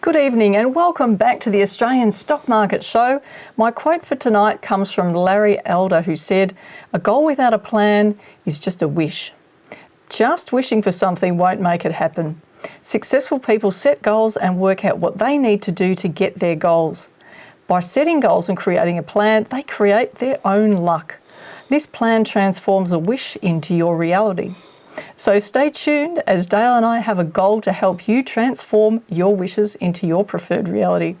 Good evening and welcome back to the Australian Stock Market Show. My quote for tonight comes from Larry Elder, who said, "A goal without a plan is just a wish. Just wishing for something won't make it happen. Successful people set goals and work out what they need to do to get their goals. By setting goals and creating a plan, they create their own luck. This plan transforms a wish into your reality." So stay tuned as Dale and I have a goal to help you transform your wishes into your preferred reality,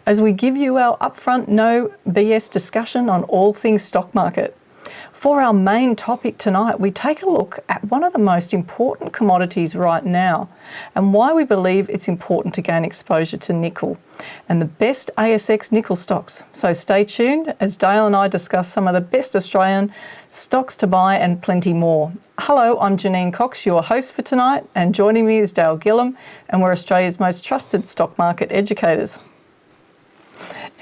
as we give you our upfront no BS discussion on all things stock market. For our main topic tonight, we take a look at one of the most important commodities right now and why we believe it's important to gain exposure to nickel and the best ASX nickel stocks. So stay tuned as Dale and I discuss some of the best Australian stocks to buy and plenty more. Hello, I'm Janine Cox, your host for tonight, and joining me is Dale Gillham, and we're Australia's most trusted stock market educators.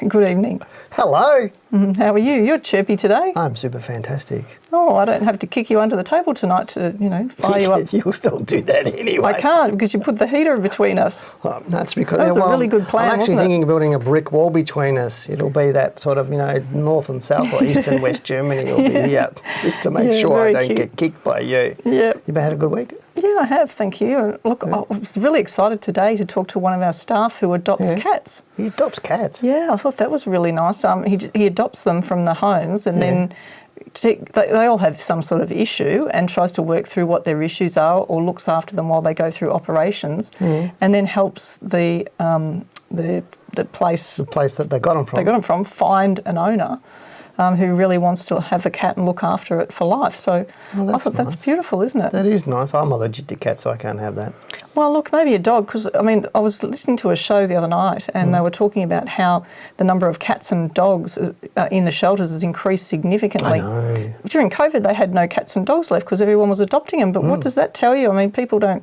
Good evening. Hello. How are you? You're chirpy today. I'm super fantastic. Oh, I don't have to kick you under the table tonight to, fire you up. You'll still do that anyway. I can't because you put the heater between us. That's because that was a really good plan, I'm actually thinking of building a brick wall between us. It'll be that sort of, north and south or east and west Germany will be here, just to make sure I don't get kicked by you. Yeah. You've had a good week? Yeah, I have, thank you. And look, I was really excited today to talk to one of our staff who adopts cats. He adopts cats? Yeah, I thought that was really nice. He adopts them from the homes and then they all have some sort of issue and tries to work through what their issues are or looks after them while they go through operations and then helps the place that they got them from find an owner who really wants to have a cat and look after it for life. So I thought that's beautiful, isn't it? That is nice. I'm allergic to cats, so I can't have that. Well, look, maybe a dog, because, I was listening to a show the other night and they were talking about how the number of cats and dogs in the shelters has increased significantly. I know. During COVID, they had no cats and dogs left because everyone was adopting them. But what does that tell you? People they're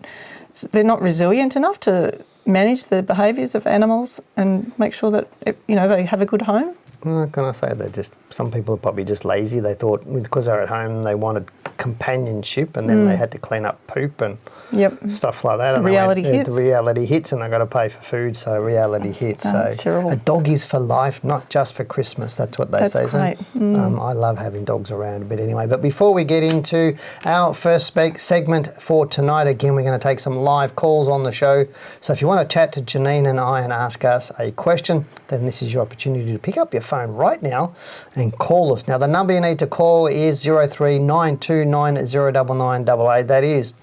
not resilient enough to manage the behaviours of animals and make sure that, they have a good home. Well, can I say that some people are probably just lazy. They thought because they're at home they wanted companionship and then they had to clean up poop and stuff like that. And reality hits. The reality hits and they've got to pay for food, so reality hits. That's terrible. A dog is for life, not just for Christmas. That's what they say. Great. I love having dogs around a bit anyway. But before we get into our first segment for tonight, again, we're going to take some live calls on the show. So if you want to chat to Janine and I and ask us a question, then this is your opportunity to pick up your phone right now and call us. Now, the number you need to call is 0392909988. That is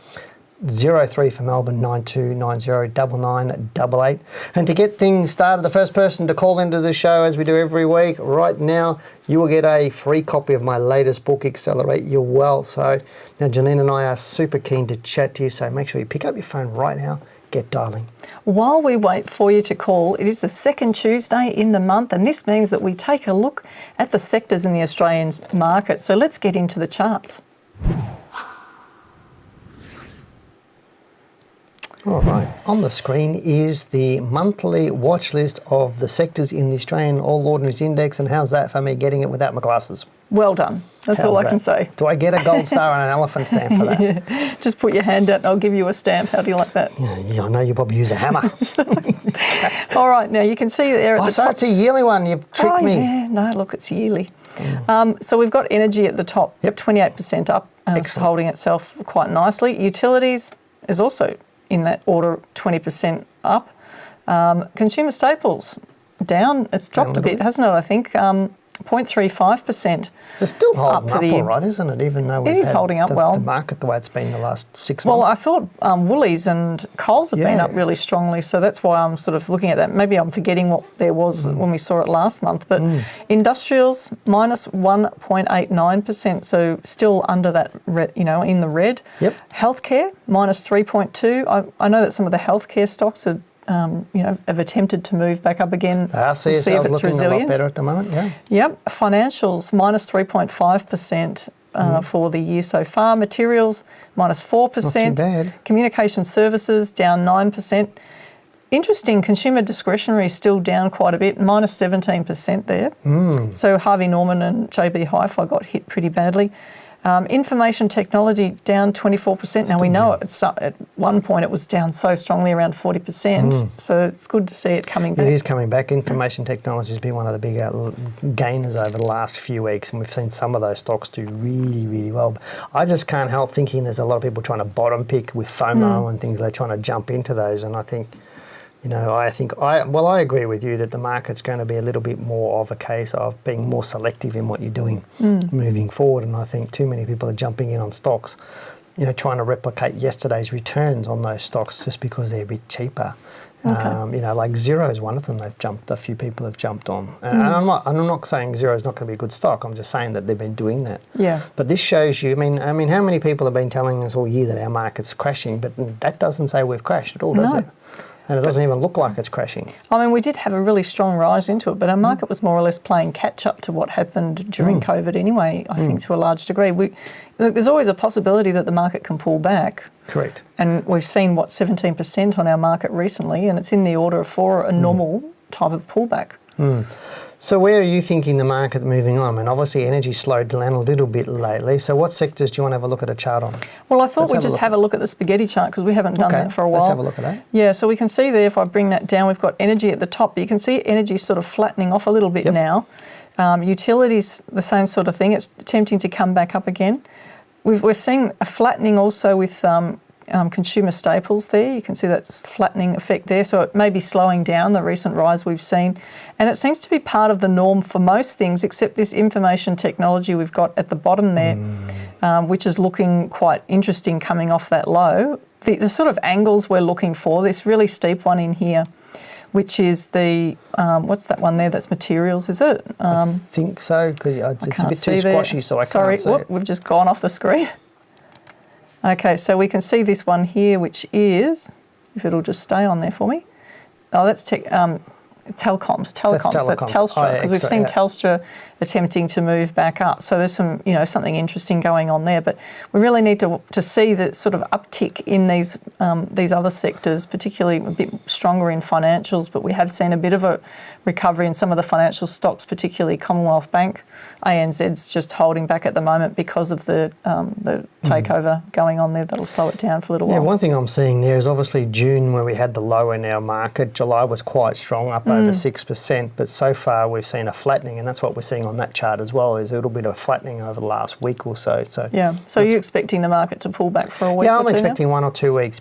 03 for Melbourne, 92909988. And to get things started, the first person to call into the show, as we do every week, right now, you will get a free copy of my latest book, Accelerate Your Wealth. So now Janine and I are super keen to chat to you, so make sure you pick up your phone right now. Get dialing. While we wait for you to call, it is the second Tuesday in the month, and this means that we take a look at the sectors in the Australian market. So let's get into the charts. All right. On the screen is the monthly watch list of the sectors in the Australian All Ordinaries Index, and how's that for me getting it without my glasses? Well done. That's all I can say. Do I get a gold star and an elephant stamp for that? Yeah. Just put your hand out and I'll give you a stamp. How do you like that? Yeah, I know you probably use a hammer. All right, now you can see there at the top. It's a yearly one. You've tricked me. Yeah, no, look, it's yearly. So we've got energy at the top, 28% up. It's holding itself quite nicely. Utilities is also in that order, 20% up. Consumer staples, down. It's dropped a bit, hasn't it, I think? 0.35%. It's still holding up all right, isn't it? Even though we've had holding up well. The market the way it's been the last 6 months. Well, I thought Woolies and Coles have been up really strongly, so that's why I'm sort of looking at that. Maybe I'm forgetting what there was when we saw it last month. But industrials, minus 1.89%, so still under that, in the red. Yep. Healthcare, minus 3.2%. I know that some of the healthcare stocks are have attempted to move back up again. We'll see if it's looking resilient. A lot better at the moment, Yep. Financials, minus 3.5% for the year so far. Materials, minus 4%. Not too bad. Communication services, down 9%. Interesting, consumer discretionary is still down quite a bit, minus 17% there. So Harvey Norman and JB Hi-Fi got hit pretty badly. Information technology down 24%. Now we know at one point it was down so strongly, around 40%. So it's good to see it coming back. It is coming back. Information technology has been one of the bigger gainers over the last few weeks, and we've seen some of those stocks do really, really well. But I just can't help thinking there's a lot of people trying to bottom pick with FOMO and things. They're trying to jump into those, and I think, I agree with you that the market's going to be a little bit more of a case of being more selective in what you're doing moving forward. And I think too many people are jumping in on stocks, trying to replicate yesterday's returns on those stocks just because they're a bit cheaper. Okay. Like Xero is one of them. A few people have jumped on, and I'm not saying Xero is not going to be a good stock. I'm just saying that they've been doing that. Yeah. But this shows you. I mean, how many people have been telling us all year that our market's crashing? But that doesn't say we've crashed at all, does it? And it doesn't even look like it's crashing. I mean, we did have a really strong rise into it, but our market was more or less playing catch up to what happened during COVID anyway, I think, to a large degree. There's always a possibility that the market can pull back. Correct. And we've seen, 17% on our market recently, and it's in the order for a normal type of pullback. So where are you thinking the market moving on? I mean, obviously energy slowed down a little bit lately. So what sectors do you want to have a look at a chart on? Well, I thought we'd just have a look at the spaghetti chart because we haven't done that for a while. Let's have a look at that. Yeah, so we can see there, if I bring that down, we've got energy at the top, but you can see energy sort of flattening off a little bit now. Utilities, the same sort of thing. It's attempting to come back up again. We're seeing a flattening also with consumer staples there. You can see that flattening effect there. So it may be slowing down the recent rise we've seen. And it seems to be part of the norm for most things, except this information technology we've got at the bottom there, which is looking quite interesting coming off that low. The sort of angles we're looking for, this really steep one in here, which is the, what's that one there? That's materials, is it? I think so, because it's a bit too squashy, so I can't see it. We've just gone off the screen. Okay, so we can see this one here, which is, if it'll just stay on there for me. Oh, that's telecoms. That's Telstra, because we've seen Telstra attempting to move back up. So there's some, something interesting going on there. But we really need to see the sort of uptick in these other sectors, particularly a bit stronger in financials. But we have seen a bit of a recovery in some of the financial stocks, particularly Commonwealth Bank. ANZ's just holding back at the moment because of the takeover going on there. That'll slow it down for a little while. Yeah, one thing I'm seeing there is obviously June, where we had the low in our market. July was quite strong, up over 6%, but so far we've seen a flattening, and that's what we're seeing on that chart as well, is a little bit of flattening over the last week or so. So you're expecting the market to pull back for a week or two? Yeah, I'm expecting 1 or 2 weeks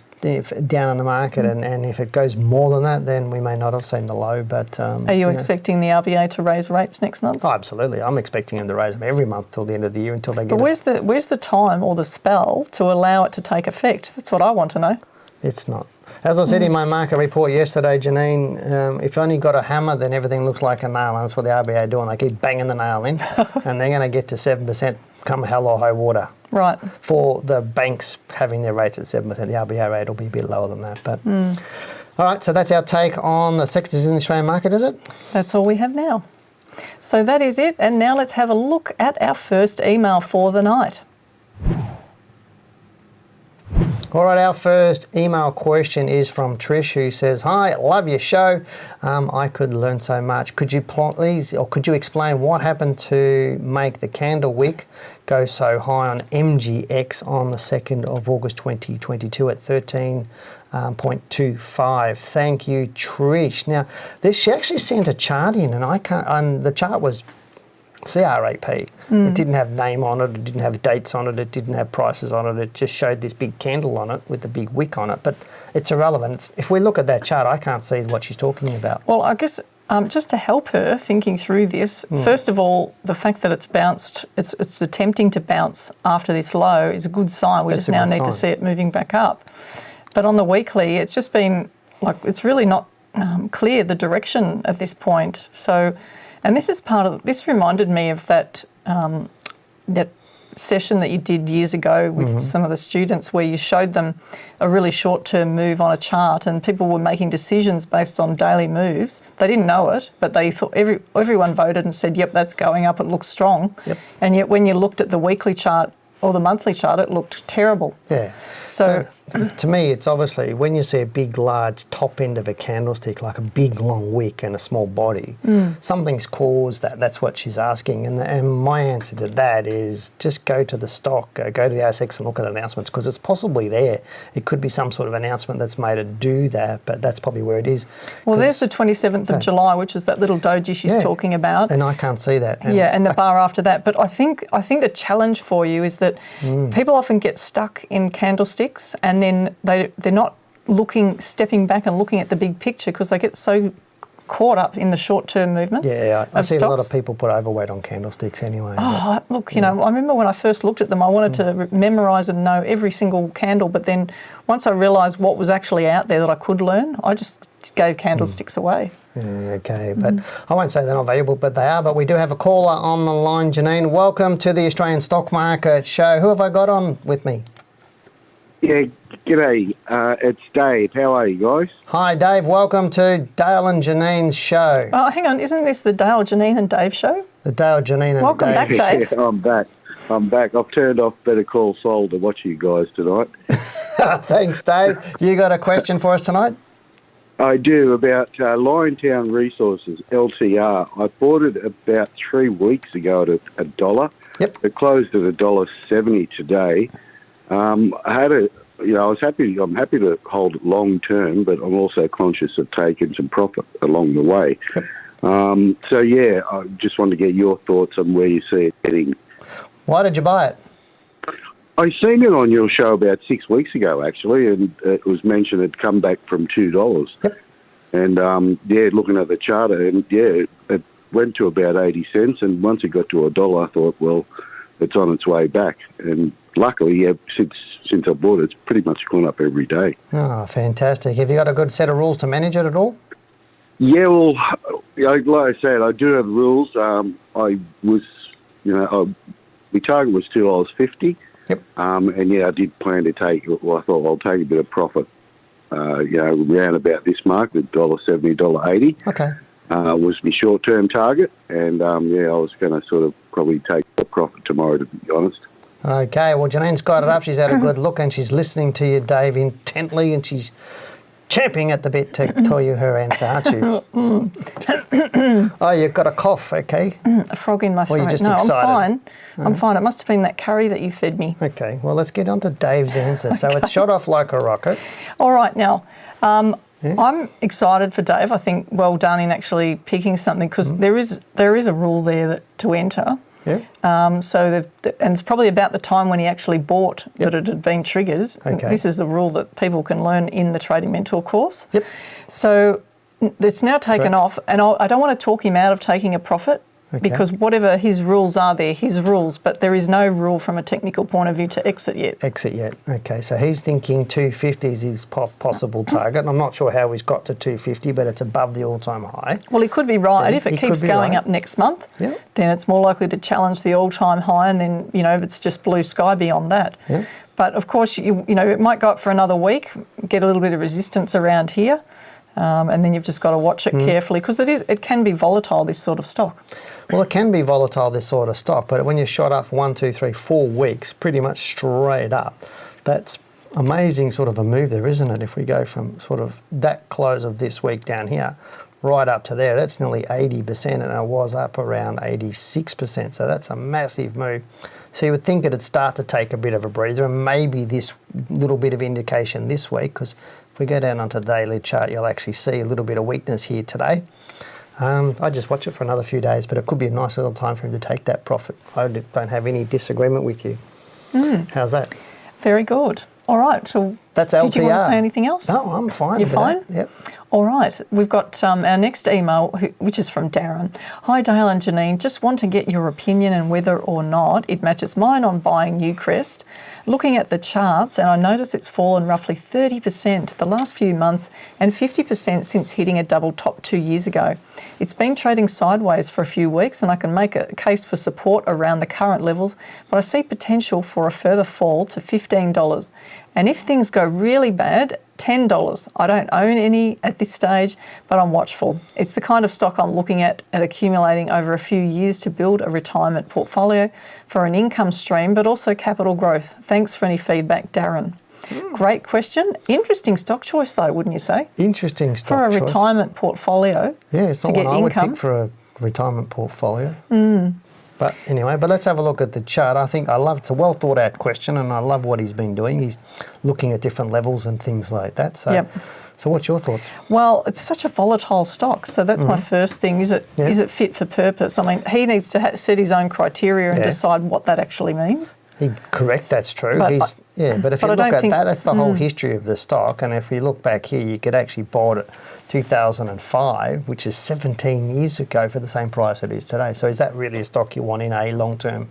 down in the market, and if it goes more than that, then we may not have seen the low. But are you expecting the RBA to raise rates next month? Oh, absolutely. I'm expecting them to raise them every month till the end of the year until they get. But where's the time or the spell to allow it to take effect? That's what I want to know. It's not. As I said in my market report yesterday, Janine, if only got a hammer, then everything looks like a nail, and that's what the RBA are doing. They keep banging the nail in, and they're going to get to 7% come hell or high water. Right. For the banks having their rates at 7%, the RBA rate will be a bit lower than that. But all right, so that's our take on the sectors in the Australian market, is it? That's all we have now. So that is it, and now let's have a look at our first email for the night. All right, our first email question is from Trish, who says, "Hi, love your show. I could learn so much. Could you please, or could you explain what happened to make the candle wick go so high on MGX on the 2nd of August 2022 at 13.25? Thank you, Trish." Now, she actually sent a chart in, and the chart was CRAP. It didn't have name on it didn't have dates on it didn't have prices on it just showed this big candle on it with the big wick on it, but it's irrelevant. If we look at that chart, I can't see what she's talking about. Well, I guess just to help her thinking through this, first of all, the fact that it's bounced, it's attempting to bounce after this low is a good sign. We just now need to see it moving back up. But on the weekly, it's just been it's really not clear the direction at this point. So, and this reminded me of that session that you did years ago with some of the students, where you showed them a really short-term move on a chart, and people were making decisions based on daily moves. They didn't know it, but they thought everyone voted and said, "Yep, that's going up. It looks strong." Yep. And yet, when you looked at the weekly chart or the monthly chart, it looked terrible. Yeah. So To me, it's obviously when you see a big, large top end of a candlestick, like a big, long wick and a small body, something's caused that. That's what she's asking. And my answer to that is just go to the stock, go to the ASX and look at announcements, because it's possibly there. It could be some sort of announcement that's made it do that, but that's probably where it is. Well, there's the 27th of July, which is that little doji she's talking about. And I can't see that. And the bar after that. But I think the challenge for you is that people often get stuck in candlesticks, and then they're not stepping back and looking at the big picture, because they get so caught up in the short-term movements. Yeah, I see stocks. a lot of people put overweight on candlesticks anyway. Oh, look, I remember when I first looked at them, I wanted to memorise and know every single candle, but then once I realised what was actually out there that I could learn, I just gave candlesticks away. Yeah, okay, but I won't say they're not valuable, but they are. But we do have a caller on the line. Janine, welcome to the Australian Stock Market Show. Who have I got on with me? Yeah, g'day. It's Dave. How are you guys? Hi, Dave. Welcome to Dale and Janine's show. Oh, hang on. Isn't this the Dale, Janine and Dave show? The Dale, Janine and Welcome Dave. back, Dave. Yeah, I'm back. I've turned off Better Call Saul to watch you guys tonight. Thanks, Dave. You got a question for us tonight? I do, about Liontown Resources, LTR. I bought it about 3 weeks ago at $1. Yep. It closed at $1.70 today. I'm happy to hold it long term, but I'm also conscious of taking some profit along the way. Yep. I just wanted to get your thoughts on where you see it heading. Why did you buy it? I seen it on your show about 6 weeks ago, actually, and it was mentioned it'd come back from $2. Yep. And, looking at the charter, and, it went to about 80 cents, and once it got to $1, I thought, well, it's on its way back. And luckily, since I bought it, it's pretty much gone up every day. Oh, fantastic. Have you got a good set of rules to manage it at all? Yeah, well, like I said, I do have rules. My target was $2.50. Yep. I did plan to take, well, I thought I'll take a bit of profit, around about this mark, the $1.70, $1.80. Okay. Was my short-term target. And, I was going to sort of probably take the profit tomorrow, to be honest. Okay, well, Janine's got it up. She's had a good look and she's listening to you, Dave, intently, and she's champing at the bit to tell you her answer, aren't you? Oh, you've got a cough, okay. A frog in my throat. Well, you're just no, excited. I'm fine. I'm fine. It must have been that curry that you fed me. Okay, well, let's get on to Dave's answer. So it's shot off like a rocket. All right, now, I'm excited for Dave. I think well done in actually picking something, because there is a rule there to enter. Yeah. And it's probably about the time when he actually bought that it had been triggered. Okay. This is the rule that people can learn in the Trading Mentor course. Yep. So it's now taken off, and I don't want to talk him out of taking a profit. Okay. Because whatever his rules are, they're his rules, but there is no rule from a technical point of view to exit yet. Okay, so he's thinking 250 is his possible target. And I'm not sure how he's got to 250, but it's above the all-time high. Well, he could be right. If it keeps going up next month, then it's more likely to challenge the all-time high, and then, it's just blue sky beyond that. Yeah. But, of course, it might go up for another week, get a little bit of resistance around here, and then you've just got to watch it carefully, because it can be volatile, this sort of stock. Well, it can be volatile, this sort of stock, but when you're shot up 1, 2, 3, 4 weeks, pretty much straight up, that's amazing sort of a move there, isn't it? If we go from sort of that close of this week down here right up to there, that's nearly 80%, and it was up around 86%. So that's a massive move. So you would think it'd start to take a bit of a breather, and maybe this little bit of indication this week, because if we go down onto the daily chart, you'll actually see a little bit of weakness here today. I just watch it for another few days, but it could be a nice little time for him to take that profit. I don't have any disagreement with you. How's that? Very good. All right. So that's LTR. Did you want to say anything else? No, I'm fine. You're fine? That. Yep. All right. We've got our next email, which is from Darren. Hi, Dale and Janine. Just want to get your opinion on whether or not it matches mine on buying Newcrest. Looking at the charts, and I notice it's fallen roughly 30% the last few months and 50% since hitting a double top 2 years ago. It's been trading sideways for a few weeks, and I can make a case for support around the current levels, but I see potential for a further fall to $15. And if things go really bad, $10. I don't own any at this stage, but I'm watchful. It's the kind of stock I'm looking at accumulating over a few years to build a retirement portfolio for an income stream, but also capital growth. Thanks for any feedback, Darren. Great question. Interesting stock choice, though, wouldn't you say? Interesting stock For a choice. retirement portfolio. Yeah, it's to not get one I would income. pick for a retirement portfolio. But anyway, let's have a look at the chart. I think it's a well thought out question, and I love what he's been doing. He's looking at different levels and things like that. So, Yep. so what's your thoughts? Well, it's such a volatile stock, so that's my first thing. Is it fit for purpose? I mean, he needs to set his own criteria and decide what that actually means. Correct, that's true. But But if you look at that, that's the whole history of the stock. And if you look back here, you could actually buy it 2005, which is 17 years ago, for the same price it is today. So is that really a stock you want in a long-term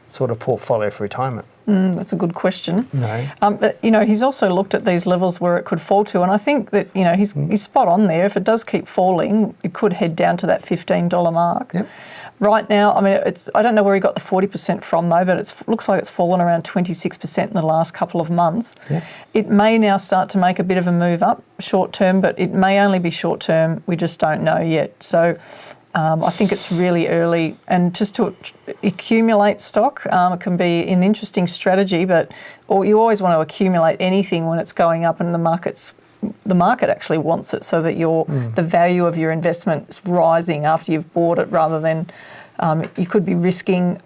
sort of portfolio for retirement? That's a good question. No. But, he's also looked at these levels where it could fall to, and I think that, he's spot on there. If it does keep falling, it could head down to that $15 mark. Yep. Right now, I mean, I don't know where he got the 40% from, though, but it looks like it's fallen around 26% in the last couple of months. Yep. It may now start to make a bit of a move up short term, but it may only be short term. We just don't know yet. So I think it's really early. And just to accumulate stock, it can be an interesting strategy, or you always want to accumulate anything when it's going up and the market actually wants it, so that the value of your investment is rising after you've bought it, rather than you could be risking,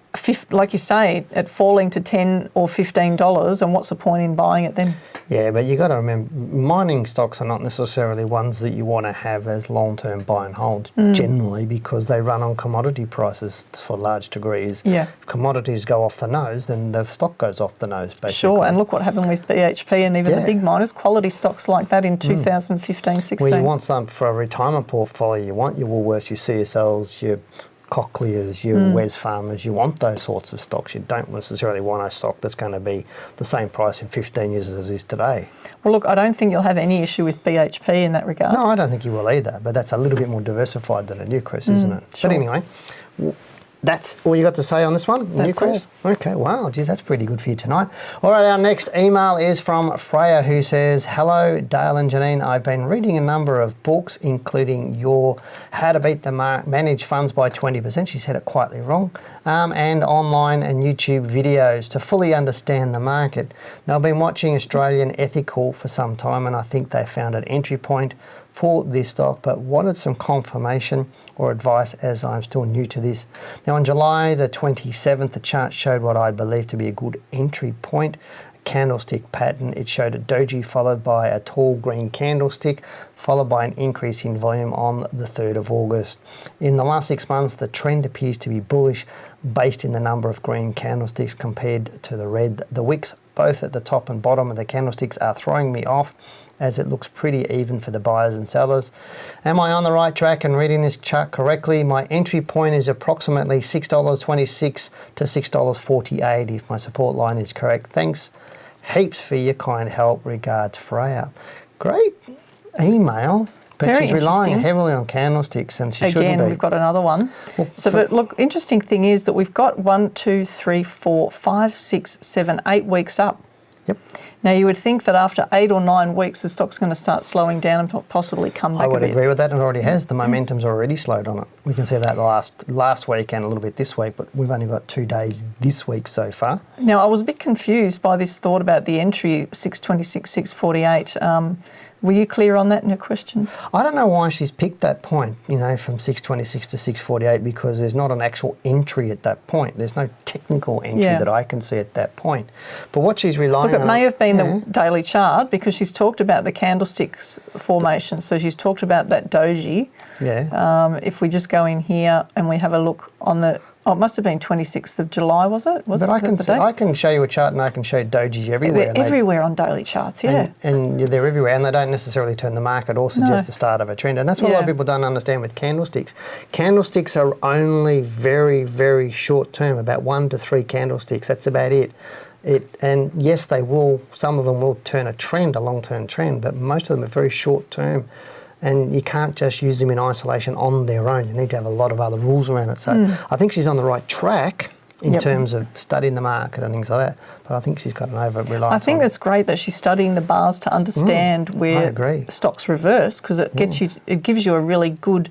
like you say, it falling to $10 or $15, and what's the point in buying it then? Yeah, but you got to remember, mining stocks are not necessarily ones that you want to have as long-term buy and hold generally, because they run on commodity prices for large degrees. Yeah. If commodities go off the nose, then the stock goes off the nose, basically. Sure, and look what happened with BHP and even the big miners, quality stocks like that in 2015-16. Well, you want some for a retirement portfolio. You want your Woolworths, your CSLs, your Cochlears, your Wesfarmers. You want those sorts of stocks. You don't necessarily want a stock that's going to be the same price in 15 years as it is today. Well, look, I don't think you'll have any issue with BHP in that regard. No, I don't think you will either, but that's a little bit more diversified than a Newcrest, isn't it? Sure. But anyway, that's all you got to say on this one? That's Newcrest? Okay, wow, geez, that's pretty good for you tonight. All right, our next email is from Freya, who says, "Hello, Dale and Janine. I've been reading a number of books, including your How to Beat the Manage Funds by 20%, she said it quietly wrong, and online and YouTube videos to fully understand the market. Now, I've been watching Australian Ethical for some time, and I think they found an entry point for this stock, but wanted some confirmation or advice, as I'm still new to this. Now, on July the 27th, the chart showed what I believe to be a good entry point, a candlestick pattern. It showed a doji followed by a tall green candlestick, followed by an increase in volume on the 3rd of August. In the last 6 months, the trend appears to be bullish based in the number of green candlesticks compared to the red. The wicks, both at the top and bottom of the candlesticks, are throwing me off, as it looks pretty even for the buyers and sellers. Am I on the right track and reading this chart correctly? My entry point is approximately $6.26 to $6.48 if my support line is correct. Thanks heaps for your kind help. Regards, Freya." Great email, but Very she's relying interesting. heavily on candlesticks, and she shouldn't Again, be. we've got another one. Well, But look, interesting thing is that we've got 1, 2, 3, 4, 5, 6, 7, 8 weeks up. Yep. Now, you would think that after 8 or 9 weeks, the stock's going to start slowing down and possibly come back I would a bit. agree with that, and it already has. The momentum's already slowed on it. We can see that last week and a little bit this week, but we've only got 2 days this week so far. Now, I was a bit confused by this thought about the entry, 626, 648. Were you clear on that in your question? I don't know why she's picked that point, from 626 to 648, because there's not an actual entry at that point. There's no technical entry that I can see at that point. But what she's relying on... Look, it may have been the daily chart, because she's talked about the candlesticks formation. So she's talked about that doji. Yeah. If we just go in here and we have a look on the... Oh, it must have been 26th of July, was it? But I can show you a chart, and I can show you dojis everywhere. They're everywhere on daily charts, yeah. And they're everywhere, and they don't necessarily turn the market or suggest the start of a trend. And that's what a lot of people don't understand with candlesticks. Candlesticks are only very, very short term, about 1 to 3 candlesticks. That's about it. And yes, some of them will turn a trend, a long-term trend, but most of them are very short term. And you can't just use them in isolation on their own. You need to have a lot of other rules around it. So I think she's on the right track. in terms of studying the market and things like that. But I think she's got an over-reliance. I think on it's great that she's studying the bars to understand I where agree. stocks reverse, because it gives you a really good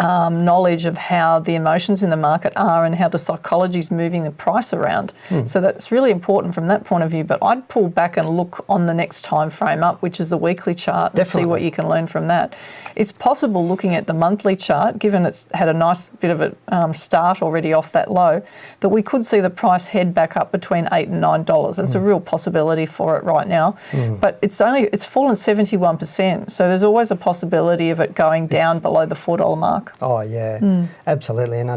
knowledge of how the emotions in the market are and how the psychology is moving the price around. So that's really important from that point of view. But I'd pull back and look on the next time frame up, which is the weekly chart, and see what you can learn from that. It's possible looking at the monthly chart, given it's had a nice bit of a start already off that low, that we could see the price head back up between $8 and $9. It's a real possibility for it right now. But it's fallen 71%. So there's always a possibility of it going down below the $4 mark. Oh yeah, absolutely. And I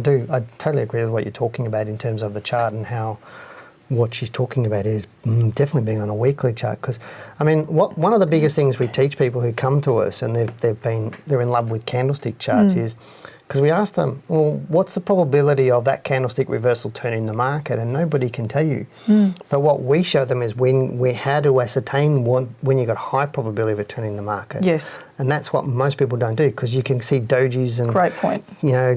totally agree with what you're talking about in terms of the chart and how what she's talking about is definitely being on a weekly chart. Because I mean, one of the biggest things we teach people who come to us and they're in love with candlestick charts is, because we ask them, well, what's the probability of that candlestick reversal turning the market? And nobody can tell you. But what we show them is how to ascertain when you've got high probability of it turning the market. Yes. And that's what most people don't do, because you can see dojis and Great point.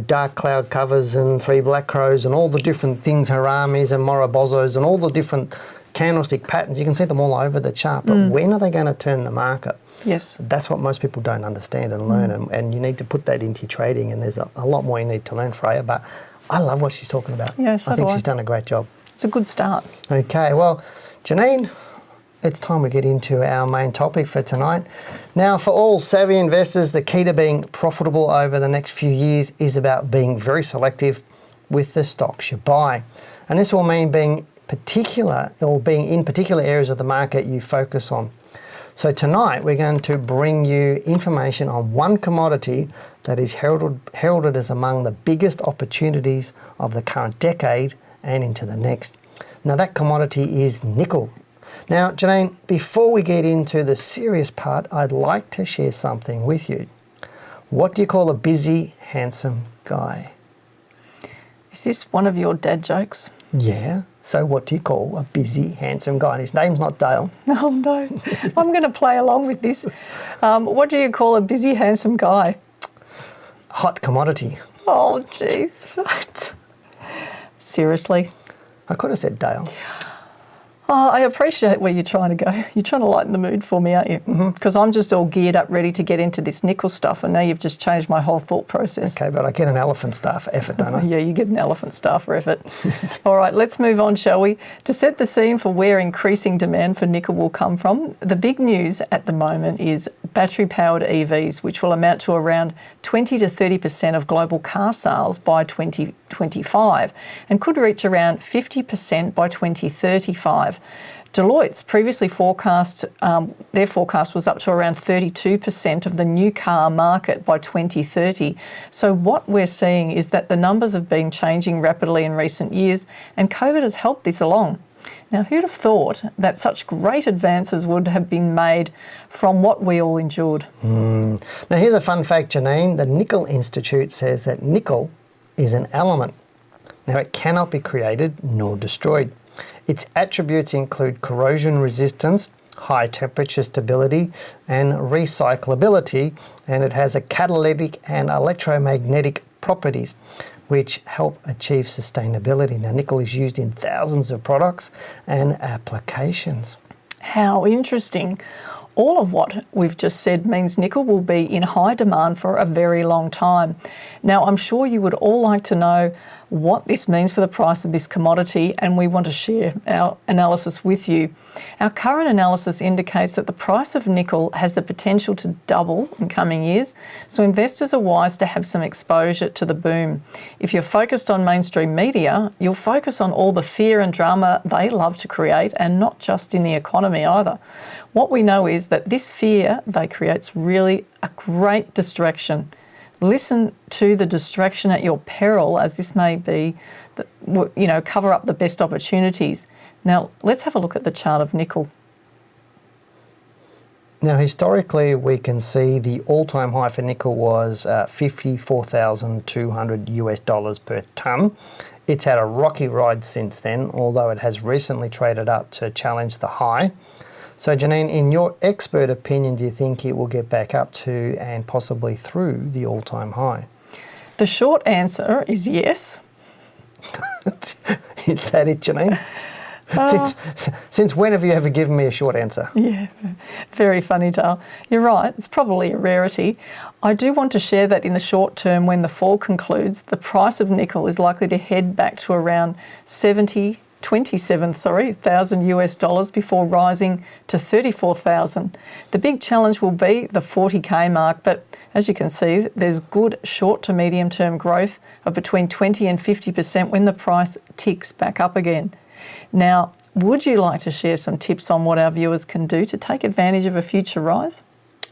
Dark cloud covers and three black crows and all the different things, haramis and morabozos and all the different candlestick patterns. You can see them all over the chart. But when are they going to turn the market? Yes. That's what most people don't understand and learn, and you need to put that into your trading, and there's a lot more you need to learn, Freya, but I love what she's talking about. Yes, I think she's done a great job. It's a good start. Okay, well, Janine, it's time we get into our main topic for tonight. Now, for all savvy investors, the key to being profitable over the next few years is about being very selective with the stocks you buy. And this will mean being in particular areas of the market you focus on. So tonight we're going to bring you information on one commodity that is heralded as among the biggest opportunities of the current decade and into the next. Now that commodity is nickel. Now Janine, before we get into the serious part, I'd like to share something with you. What do you call a busy, handsome guy? Is this one of your dad jokes? Yeah. So what do you call a busy, handsome guy? And his name's not Dale. Oh, no. I'm going to play along with this. What do you call a busy, handsome guy? Hot commodity. Oh, jeez. Seriously? I could have said Dale. Oh, I appreciate where you're trying to go. You're trying to lighten the mood for me, aren't you? Because I'm just all geared up, ready to get into this nickel stuff, and now you've just changed my whole thought process. Okay, but I get an elephant star for effort, don't I? Yeah, you get an elephant star for effort. All right, let's move on, shall we? To set the scene for where increasing demand for nickel will come from, the big news at the moment is battery-powered EVs, which will amount to around 20 to 30% of global car sales by 2025 and could reach around 50% by 2035. Deloitte's previously forecast, their forecast was up to around 32% of the new car market by 2030. So what we're seeing is that the numbers have been changing rapidly in recent years, and COVID has helped this along. Now, who'd have thought that such great advances would have been made from what we all endured? Now, here's a fun fact, Janine. The Nickel Institute says that nickel is an element. Now, it cannot be created nor destroyed. Its attributes include corrosion resistance, high temperature stability, and recyclability, and it has a catalytic and electromagnetic properties which help achieve sustainability. Now, nickel is used in thousands of products and applications. How interesting. All of what we've just said means nickel will be in high demand for a very long time. Now, I'm sure you would all like to know what this means for the price of this commodity, and we want to share our analysis with you. Our current analysis indicates that the price of nickel has the potential to double in coming years, so investors are wise to have some exposure to the boom. If you're focused on mainstream media, you'll focus on all the fear and drama they love to create, and not just in the economy either. What we know is that this fear they create's really a great distraction. Listen to the distraction at your peril, as this may be, cover up the best opportunities. Now, let's have a look at the chart of nickel. Now, historically, we can see the all-time high for nickel was $54,200 per tonne. It's had a rocky ride since then, although it has recently traded up to challenge the high. So Janine, in your expert opinion, do you think it will get back up to and possibly through the all-time high? The short answer is yes. Is that it, Janine? Since when have you ever given me a short answer? Yeah, very funny, Dale. You're right, it's probably a rarity. I do want to share that in the short term, when the fall concludes, the price of nickel is likely to head back to around 27,000 US dollars before rising to 34,000. The big challenge will be the 40k mark, but as you can see, there's good short to medium term growth of between 20 and 50% when the price ticks back up again. Now, would you like to share some tips on what our viewers can do to take advantage of a future rise?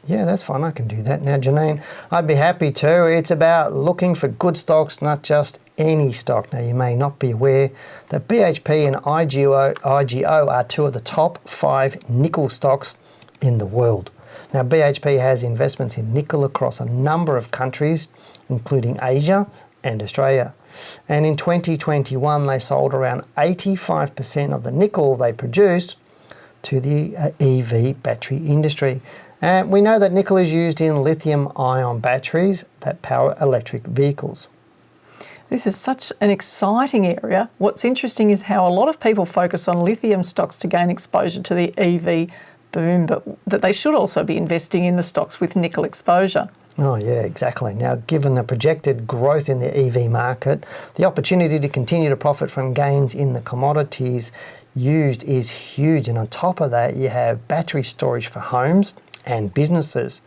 Yeah, that's fine. I can do that. Now, Janine, I'd be happy to. It's about looking for good stocks, not just any stock. Now, you may not be aware that BHP and IGO are two of the top 5 nickel stocks in the world. Now, BHP has investments in nickel across a number of countries, including Asia and Australia. And in 2021, they sold around 85% of the nickel they produced to the EV battery industry. And we know that nickel is used in lithium-ion batteries that power electric vehicles. This is such an exciting area. What's interesting is how a lot of people focus on lithium stocks to gain exposure to the EV boom, but that they should also be investing in the stocks with nickel exposure. Oh yeah, exactly. Now, given the projected growth in the EV market, the opportunity to continue to profit from gains in the commodities used is huge. And on top of that, you have battery storage for homes and businesses.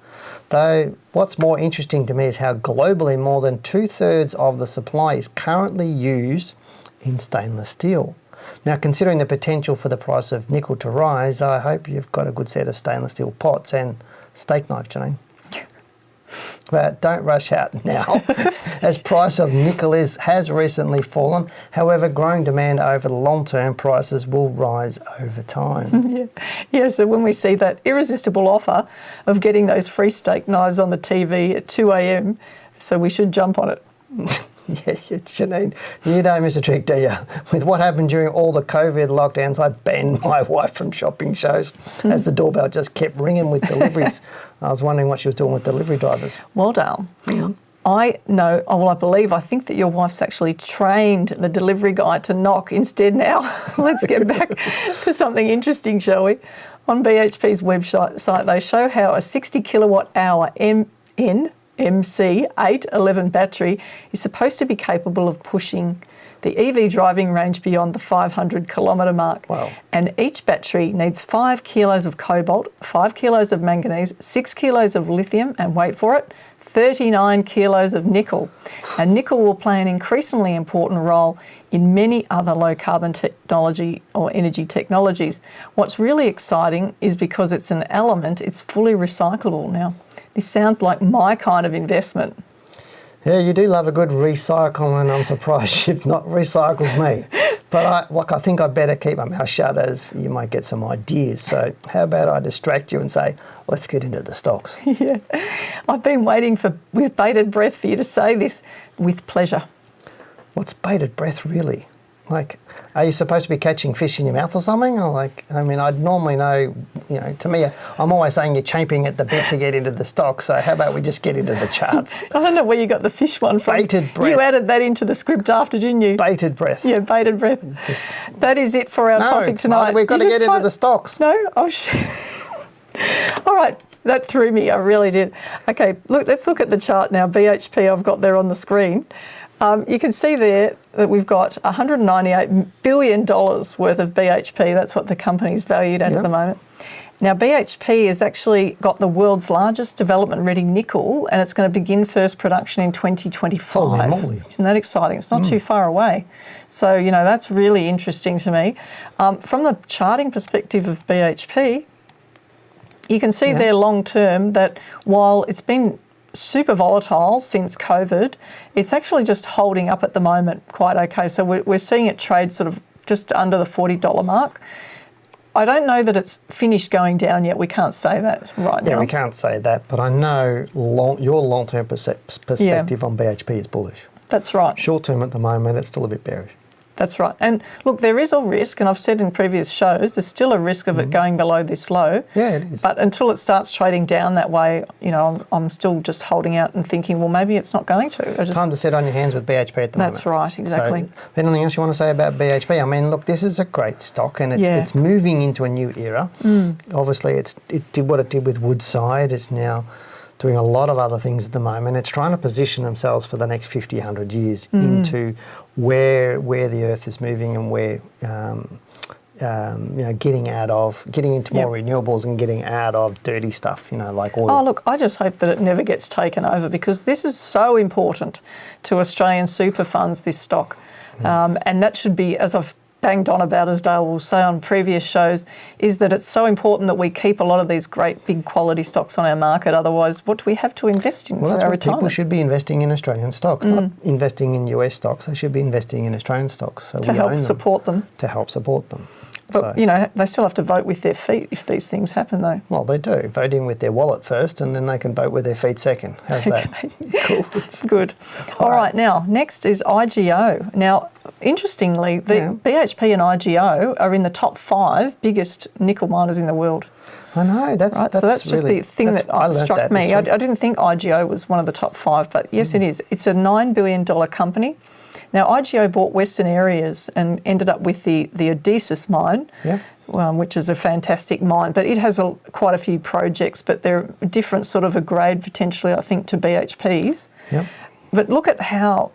Though what's more interesting to me is how globally more than 2/3 of the supply is currently used in stainless steel. Now, considering the potential for the price of nickel to rise, I hope you've got a good set of stainless steel pots and steak knife, Janine. But don't rush out now, as price of nickel has recently fallen. However, growing demand over the long term, prices will rise over time. Yeah, so when we see that irresistible offer of getting those free steak knives on the TV at 2 a.m, so we should jump on it. Yeah, Janine, you don't miss a trick, do you? With what happened during all the COVID lockdowns, I banned my wife from shopping shows as the doorbell just kept ringing with deliveries. I was wondering what she was doing with delivery drivers. Well, Dale, I think that your wife's actually trained the delivery guy to knock instead now. Let's get back to something interesting, shall we? On BHP's website, they show how a 60 kilowatt hour MC811 battery is supposed to be capable of pushing the EV driving range beyond the 500 kilometre mark. Wow. And each battery needs 5 kilos of cobalt, 5 kilos of manganese, 6 kilos of lithium, and wait for it, 39 kilos of nickel. And nickel will play an increasingly important role in many other low carbon technology or energy technologies. What's really exciting is because it's an element, it's fully recyclable. Now, this sounds like my kind of investment. Yeah, you do love a good recycle, and I'm surprised you've not recycled me. But I think I better keep my mouth shut, as you might get some ideas. So how about I distract you and say, let's get into the stocks. Yeah, I've been waiting with bated breath for you to say this with pleasure. What's bated breath really? Like, are you supposed to be catching fish in your mouth or something? Or I'd normally know, to me, I'm always saying you're champing at the bit to get into the stock. So how about we just get into the charts? I don't know where you got the fish one from. Bated breath. You added that into the script after, didn't you? Bated breath. Yeah, bated breath. That is it for our topic tonight. We've got to get into the stocks. No? Oh, shit. All right. That threw me. I really did. Okay, let's look at the chart now. BHP I've got there on the screen. You can see there that we've got $198 billion worth of BHP. That's what the company's valued at the moment. Now, BHP has actually got the world's largest development-ready nickel, and it's going to begin first production in 2025. Holy moly. Isn't that exciting? It's not too far away. So, that's really interesting to me. From the charting perspective of BHP, you can see there long-term that while it's been super volatile since COVID, it's actually just holding up at the moment quite okay. So we're seeing it trade sort of just under the $40 mark. I don't know that it's finished going down yet. We can't say that right now. Yeah, we can't say that, but I know your long-term perspective on BHP is bullish. That's right. Short-term at the moment, it's still a bit bearish. That's right. And look, there is a risk, and I've said in previous shows, there's still a risk of it going below this low. Yeah, it is. But until it starts trading down that way, I'm still just holding out and thinking, well, maybe it's not going to. Time to sit on your hands with BHP at the moment. That's right, exactly. So, anything else you want to say about BHP? I mean, look, this is a great stock, and it's moving into a new era. Obviously, it did what it did with Woodside. It's now doing a lot of other things at the moment. It's trying to position themselves for the next 50, 100 years into where the earth is moving and where getting into more renewables and getting out of dirty stuff, like oil. Oh, look, I just hope that it never gets taken over, because this is so important to Australian super funds, this stock. And that should be, as I've banged on about, as Dale will say on previous shows, is that it's so important that we keep a lot of these great big quality stocks on our market. Otherwise, what do we have to invest in for our retirement? People should be investing in Australian stocks, not investing in US stocks. They should be investing in Australian stocks. So to help support them. To help support them. But, they still have to vote with their feet if these things happen, though. Well, they do. Vote in with their wallet first, and then they can vote with their feet second. How's that? Cool. Good. All right, now, next is IGO. Now, interestingly, the BHP and IGO are in the top 5 biggest nickel miners in the world. I know, that's right. So that's just really, the thing that struck me. I didn't think IGO was one of the top 5, but yes, it is. It's a $9 billion company. Now, IGO bought Western Areas and ended up with the Odysseus mine, which is a fantastic mine. But it has quite a few projects, but they're different sort of a grade potentially, I think, to BHP's. Yep. But look at how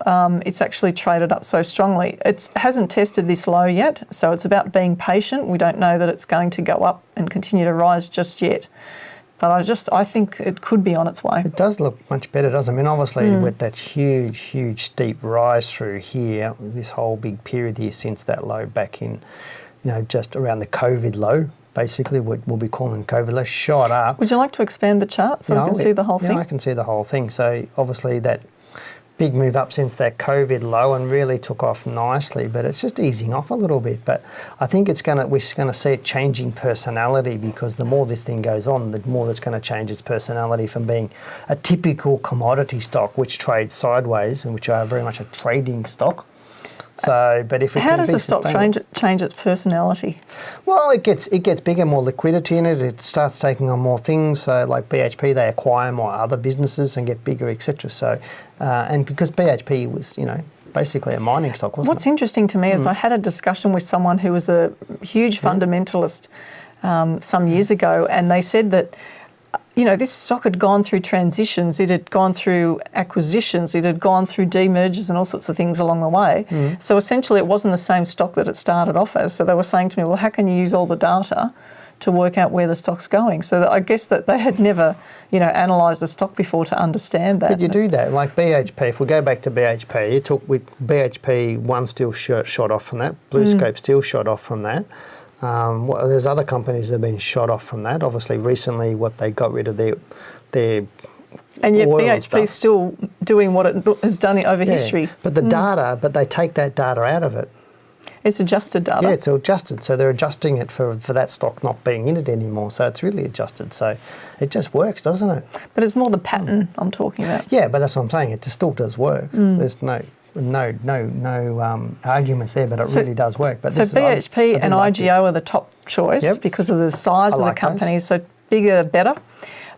it's actually traded up so strongly. It hasn't tested this low yet, so it's about being patient. We don't know that it's going to go up and continue to rise just yet. But I think it could be on its way. It does look much better, doesn't it? I mean, obviously, with that huge, steep rise through here, this whole big period here since that low back in, just around the COVID low, basically, what we'll be calling COVID low, shot up. Would you like to expand the chart so we can see the whole thing? Yeah, I can see the whole thing. So, obviously, that big move up since that COVID low and really took off nicely, but it's just easing off a little bit. But I think we're going to see it changing personality, because the more this thing goes on, the more that's going to change its personality from being a typical commodity stock which trades sideways and which are very much a trading stock. So, but if it how does a stock change its personality? Well, it gets bigger, more liquidity in it. It starts taking on more things. So, like BHP, they acquire more other businesses and get bigger, etc. So, and because BHP was, basically a mining stock, wasn't it? What's interesting to me is I had a discussion with someone who was a huge fundamentalist some years ago, and they said that, this stock had gone through transitions, it had gone through acquisitions, it had gone through demergers and all sorts of things along the way. So essentially it wasn't the same stock that it started off as. So they were saying to me, well, how can you use all the data to work out where the stock's going? So I guess that they had never, analysed the stock before to understand that. But you do that, like BHP, if we go back to BHP, it took with BHP, one still shot off from that, BlueScope still shot off from that. There's other companies that have been shot off from that. Obviously, recently, what they got rid of their and yet oil BHP is still doing what it has done over history. But the data, they take that data out of it. It's adjusted data. Yeah, it's adjusted. So they're adjusting it for that stock not being in it anymore. So it's really adjusted. So it just works, doesn't it? But it's more the pattern I'm talking about. Yeah, but that's what I'm saying. It still does work. There's no arguments there, but it really does work. But so BHP and IGO are the top choice because of the size of the companies. So bigger, better.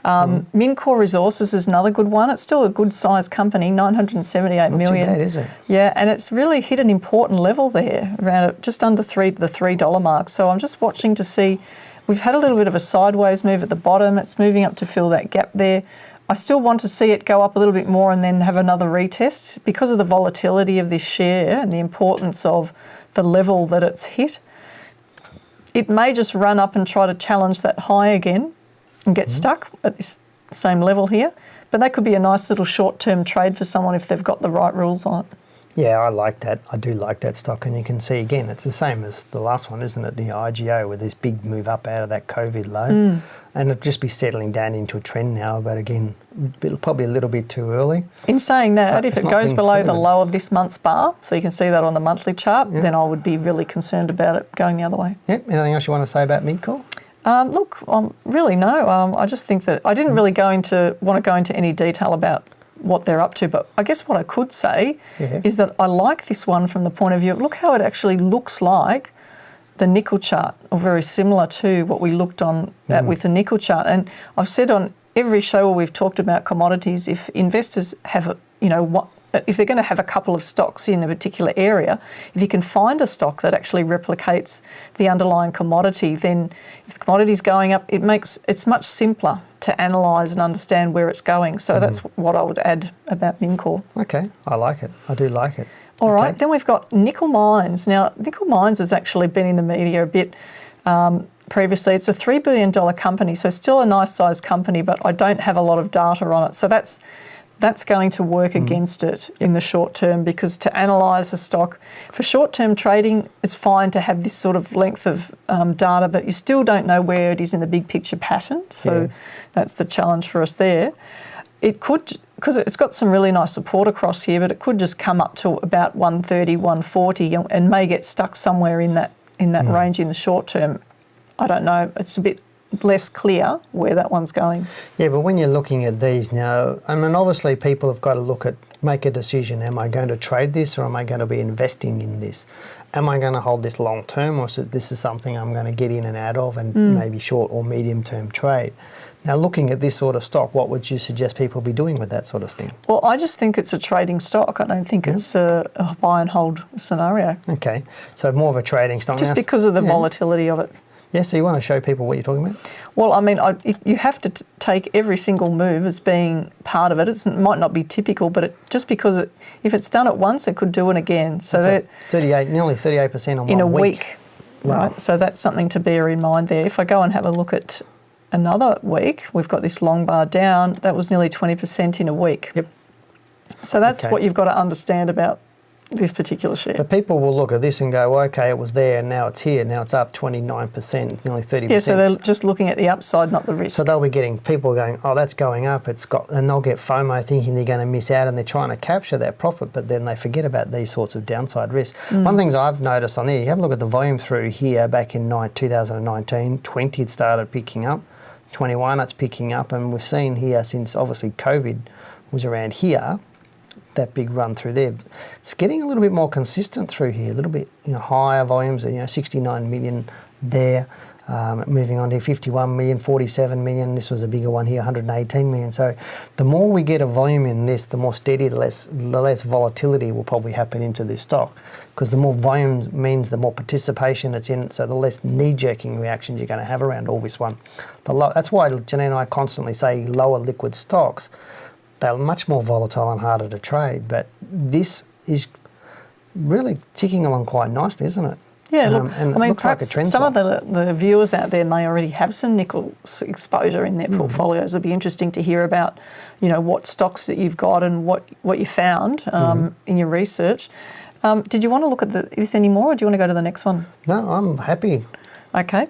Mincor Resources is another good one. It's still a good sized company, 978 million. Not too bad, is it? Yeah, and it's really hit an important level there, around just under the $3 mark. So I'm just watching to see. We've had a little bit of a sideways move at the bottom. It's moving up to fill that gap there. I still want to see it go up a little bit more and then have another retest because of the volatility of this share and the importance of the level that it's hit. It may just run up and try to challenge that high again and get stuck at this same level here. But that could be a nice little short-term trade for someone if they've got the right rules on it. Yeah, I like that. I do like that stock. And you can see, again, it's the same as the last one, isn't it? The IGO, with this big move up out of that COVID low. And it'll just be settling down into a trend now. But again, probably a little bit too early. In saying that, if it goes below the low of this month's bar, so you can see that on the monthly chart, then I would be really concerned about it going the other way. Yep. Anything else you want to say about Mincor? Look, really no. I just think that I didn't really want to go into any detail about what they're up to. But I guess what I could say Yeah. is that I like this one from the point of view of look how it actually looks like the nickel chart, or very similar to what we looked on at with the nickel chart. And I've said on every show where we've talked about commodities, if investors have, if they're going to have a couple of stocks in a particular area, if you can find a stock that actually replicates the underlying commodity, then if the commodity's going up, it's much simpler to analyse and understand where it's going. So that's what I would add about Mincor. Okay, I like it. I do like it. All right, Okay. then we've got Nickel Mines. Now, Nickel Mines has actually been in the media a bit previously. It's a $3 billion company, so still a nice sized company, but I don't have a lot of data on it. So that's going to work against it in the short term, because to analyse a stock for short term trading, it's fine to have this sort of length of data, but you still don't know where it is in the big picture pattern. So that's the challenge for us there. It could, because it's got some really nice support across here, but it could just come up to about 130, 140 and may get stuck somewhere in that range in the short term. I don't know. It's a bit less clear where that one's going. Yeah, but when you're looking at these now, I mean, obviously people have got to make a decision. Am I going to trade this, or am I going to be investing in this? Am I going to hold this long term, or is this something I'm going to get in and out of and maybe short or medium term trade? Now, looking at this sort of stock, what would you suggest people be doing with that sort of thing? Well, I just think it's a trading stock. I don't think it's a buy and hold scenario. Okay, so more of a trading stock. Just because of the volatility of it. Yeah, so you want to show people what you're talking about? Well, I mean, you have to take every single move as being part of it. It might not be typical, but just because if it's done it once, it could do it again. So nearly 38% on in 1 a week. Wow. Right? So that's something to bear in mind there. If I go and have a look at another week, we've got this long bar down. That was nearly 20% in a week. Yep. So that's what you've got to understand about this particular share. But people will look at this and go, well, okay, it was there, and now it's here. Now it's up 29%, nearly 30%. Yeah, so they're just looking at the upside, not the risk. So they'll be getting people going, oh, that's going up. And they'll get FOMO thinking they're going to miss out, and they're trying to capture that profit, but then they forget about these sorts of downside risks. One of the things I've noticed on there, you have a look at the volume through here back in 2019, 20 it started picking up, 21 it's picking up, and we've seen here since obviously COVID was around here, that big run through there. It's getting a little bit more consistent through here, a little bit higher volumes, 69 million there, moving on to 51 million, 47 million, this was a bigger one here, 118 million. So the more we get a volume in this, the more steady, the less volatility will probably happen into this stock, because the more volume means the more participation it's in, so the less knee-jerking reactions you're going to have around all this one. That's why Janine and I constantly say lower liquid stocks, they're much more volatile and harder to trade, but this is really ticking along quite nicely, isn't it? Yeah, look, and I mean, looks like perhaps a trend some line. of the viewers out there may already have some nickel exposure in their portfolios. It'd be interesting to hear about, what stocks that you've got and what you found in your research. Did you want to look at this anymore, or do you want to go to the next one? No, I'm happy. Okay.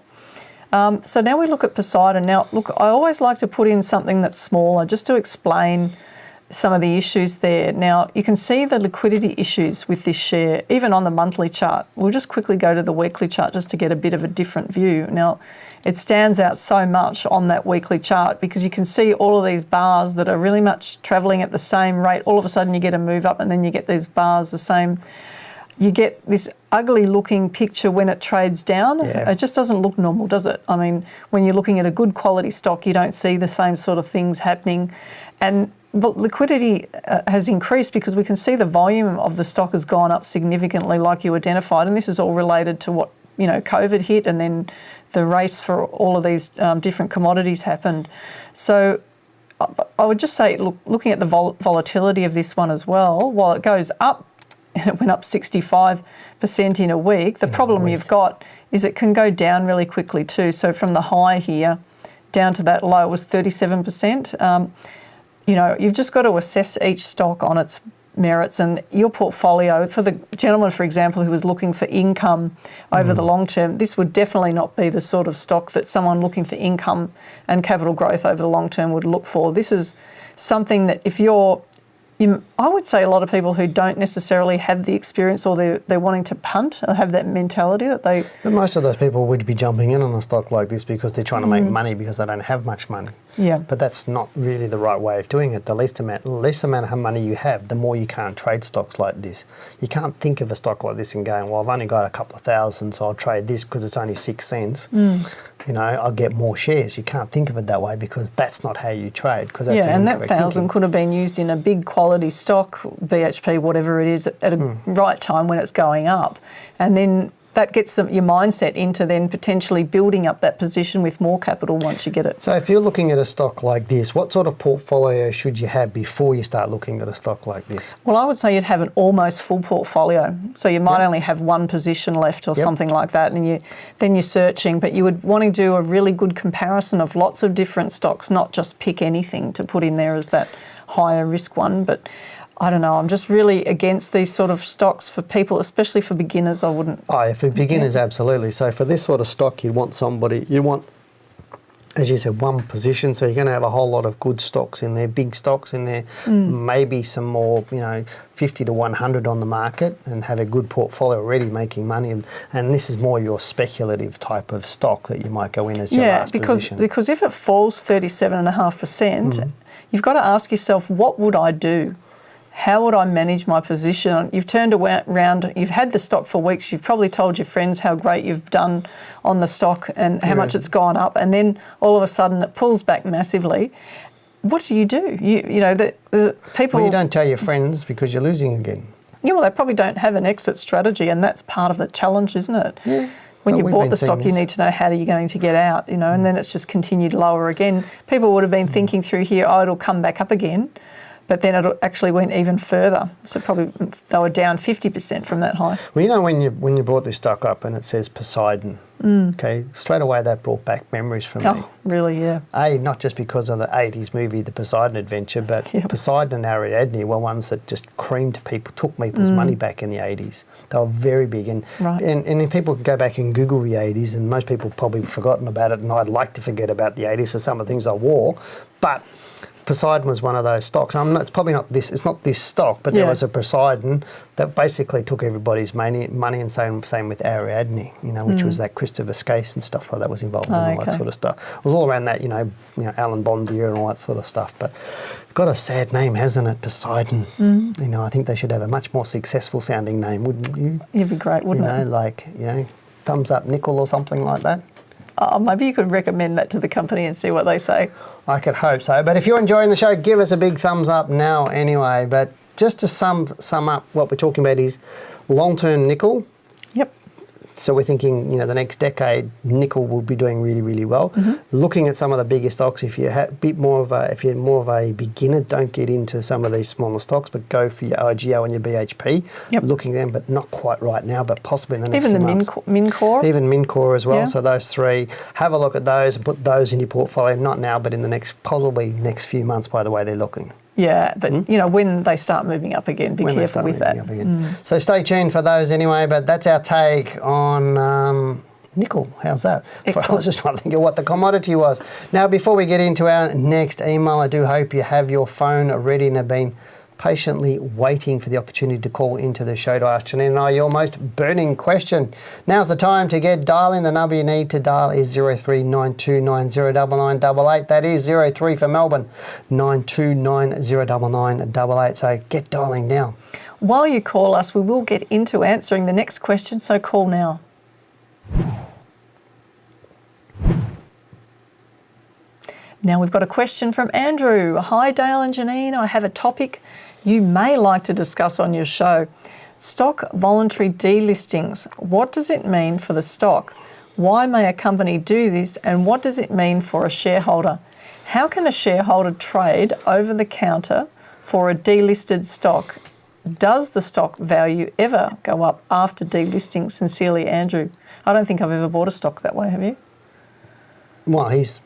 So now we look at Poseidon. Now, look, I always like to put in something that's smaller just to explain some of the issues there. Now, you can see the liquidity issues with this share, even on the monthly chart. We'll just quickly go to the weekly chart just to get a bit of a different view. Now, it stands out so much on that weekly chart because you can see all of these bars that are really much travelling at the same rate. All of a sudden you get a move up and then you get these bars the same. You get this ugly looking picture when it trades down. Yeah. It just doesn't look normal, does it? I mean, when you're looking at a good quality stock, you don't see the same sort of things happening. But liquidity has increased because we can see the volume of the stock has gone up significantly, like you identified, and this is all related to what COVID hit, and then the race for all of these different commodities happened. So I would just say, looking at the volatility of this one as well, while it goes up, and it went up 65% in a week, the problem you've got is it can go down really quickly too. So from the high here down to that low was 37%. You've just got to assess each stock on its merits, and your portfolio, for the gentleman, for example, who was looking for income over the long term, this would definitely not be the sort of stock that someone looking for income and capital growth over the long term would look for. This is something that if you're I would say a lot of people who don't necessarily have the experience, or they're wanting to punt or have that mentality that they... But most of those people would be jumping in on a stock like this because they're trying to make money because they don't have much money. Yeah. But that's not really the right way of doing it. The least amount of money you have, the more you can't trade stocks like this. You can't think of a stock like this and going, well, I've only got a couple of thousand, so I'll trade this because it's only 6 cents. You know, I'll get more shares. You can't think of it that way because that's not how you trade. Because that's and that 1,000 could have been used in a big quality stock, BHP, whatever it is, at a right time when it's going up. And then that gets your mindset into then potentially building up that position with more capital once you get it. So if you're looking at a stock like this, what sort of portfolio should you have before you start looking at a stock like this? Well, I would say you'd have an almost full portfolio. So you might only have one position left or something like that, and then you're searching, but you would want to do a really good comparison of lots of different stocks, not just pick anything to put in there as that higher risk one. But I don't know, I'm just really against these sort of stocks for people, especially for beginners. I wouldn't. Oh, yeah, for beginners, absolutely. So for this sort of stock, you want, as you said, one position. So you're going to have a whole lot of good stocks in there, big stocks in there, maybe some more, 50 to 100 on the market, and have a good portfolio already making money. And this is more your speculative type of stock that you might go in as your last position. Because if it falls 37.5%, you've got to ask yourself, what would I do? How would I manage my position? You've turned around, you've had the stock for weeks, you've probably told your friends how great you've done on the stock and how much it's gone up, and then all of a sudden it pulls back massively. What do? The people... Well, you don't tell your friends because you're losing again. Yeah, well, they probably don't have an exit strategy, and that's part of the challenge, isn't it? Yeah. When you bought the stock, you need to know how are you going to get out, and then it's just continued lower again. People would have been thinking through here, it'll come back up again. But then it actually went even further. So probably they were down 50% from that high. Well, when you brought this stock up and it says Poseidon, okay, straight away that brought back memories for me. Oh, really, yeah. Not just because of the 80s movie, The Poseidon Adventure, but Poseidon and Ariadne were ones that just creamed people, took people's money back in the 80s. They were very big. And if people can go back and Google the 80s, and most people probably forgotten about it, and I'd like to forget about the 80s for some of the things I wore, but Poseidon was one of those stocks. It's probably not this. It's not this stock, but there was a Poseidon that basically took everybody's money, and same with Ariadne, which was that Christopher Skase and stuff like that was involved in all that sort of stuff. It was all around that, Alan Bondier and all that sort of stuff. But it's got a sad name, hasn't it, Poseidon? I think they should have a much more successful sounding name, wouldn't you? It'd be great, wouldn't it? Thumbs Up Nickel or something like that. Maybe you could recommend that to the company and see what they say. I could hope so. But if you're enjoying the show, give us a big thumbs up now anyway. But just to sum up, what we're talking about is long-term nickel. Yep. So we're thinking, the next decade, nickel will be doing really, really well. Looking at some of the bigger stocks, if you're more of a beginner, don't get into some of these smaller stocks, but go for your IGO and your BHP. Yep. Looking at them, but not quite right now, but possibly in the next few months. Even the Mincor? Even Mincor as well. Yeah. So those three, have a look at those and put those in your portfolio. Not now, but in the probably next few months by the way they're looking. Yeah, but when they start moving up again, be careful with that. So stay tuned for those anyway, but that's our take on nickel. How's that? I was just trying to think of what the commodity was. Now, before we get into our next email, I do hope you have your phone ready and have been patiently waiting for the opportunity to call into the show to ask Janine and I your most burning question. Now's the time to get dialing. The number you need to dial is 0392909988. That is 03 for Melbourne, 92909988. So get dialing now. While you call us, we will get into answering the next question, so call now. Now we've got a question from Andrew. Hi Dale and Janine, I have a topic you may like to discuss on your show. Stock voluntary delistings. What does it mean for the stock? Why may a company do this, and what does it mean for a shareholder? How can a shareholder trade over the counter for a delisted stock? Does the stock value ever go up after delisting? Sincerely, Andrew. I don't think I've ever bought a stock that way, have you? Well, he's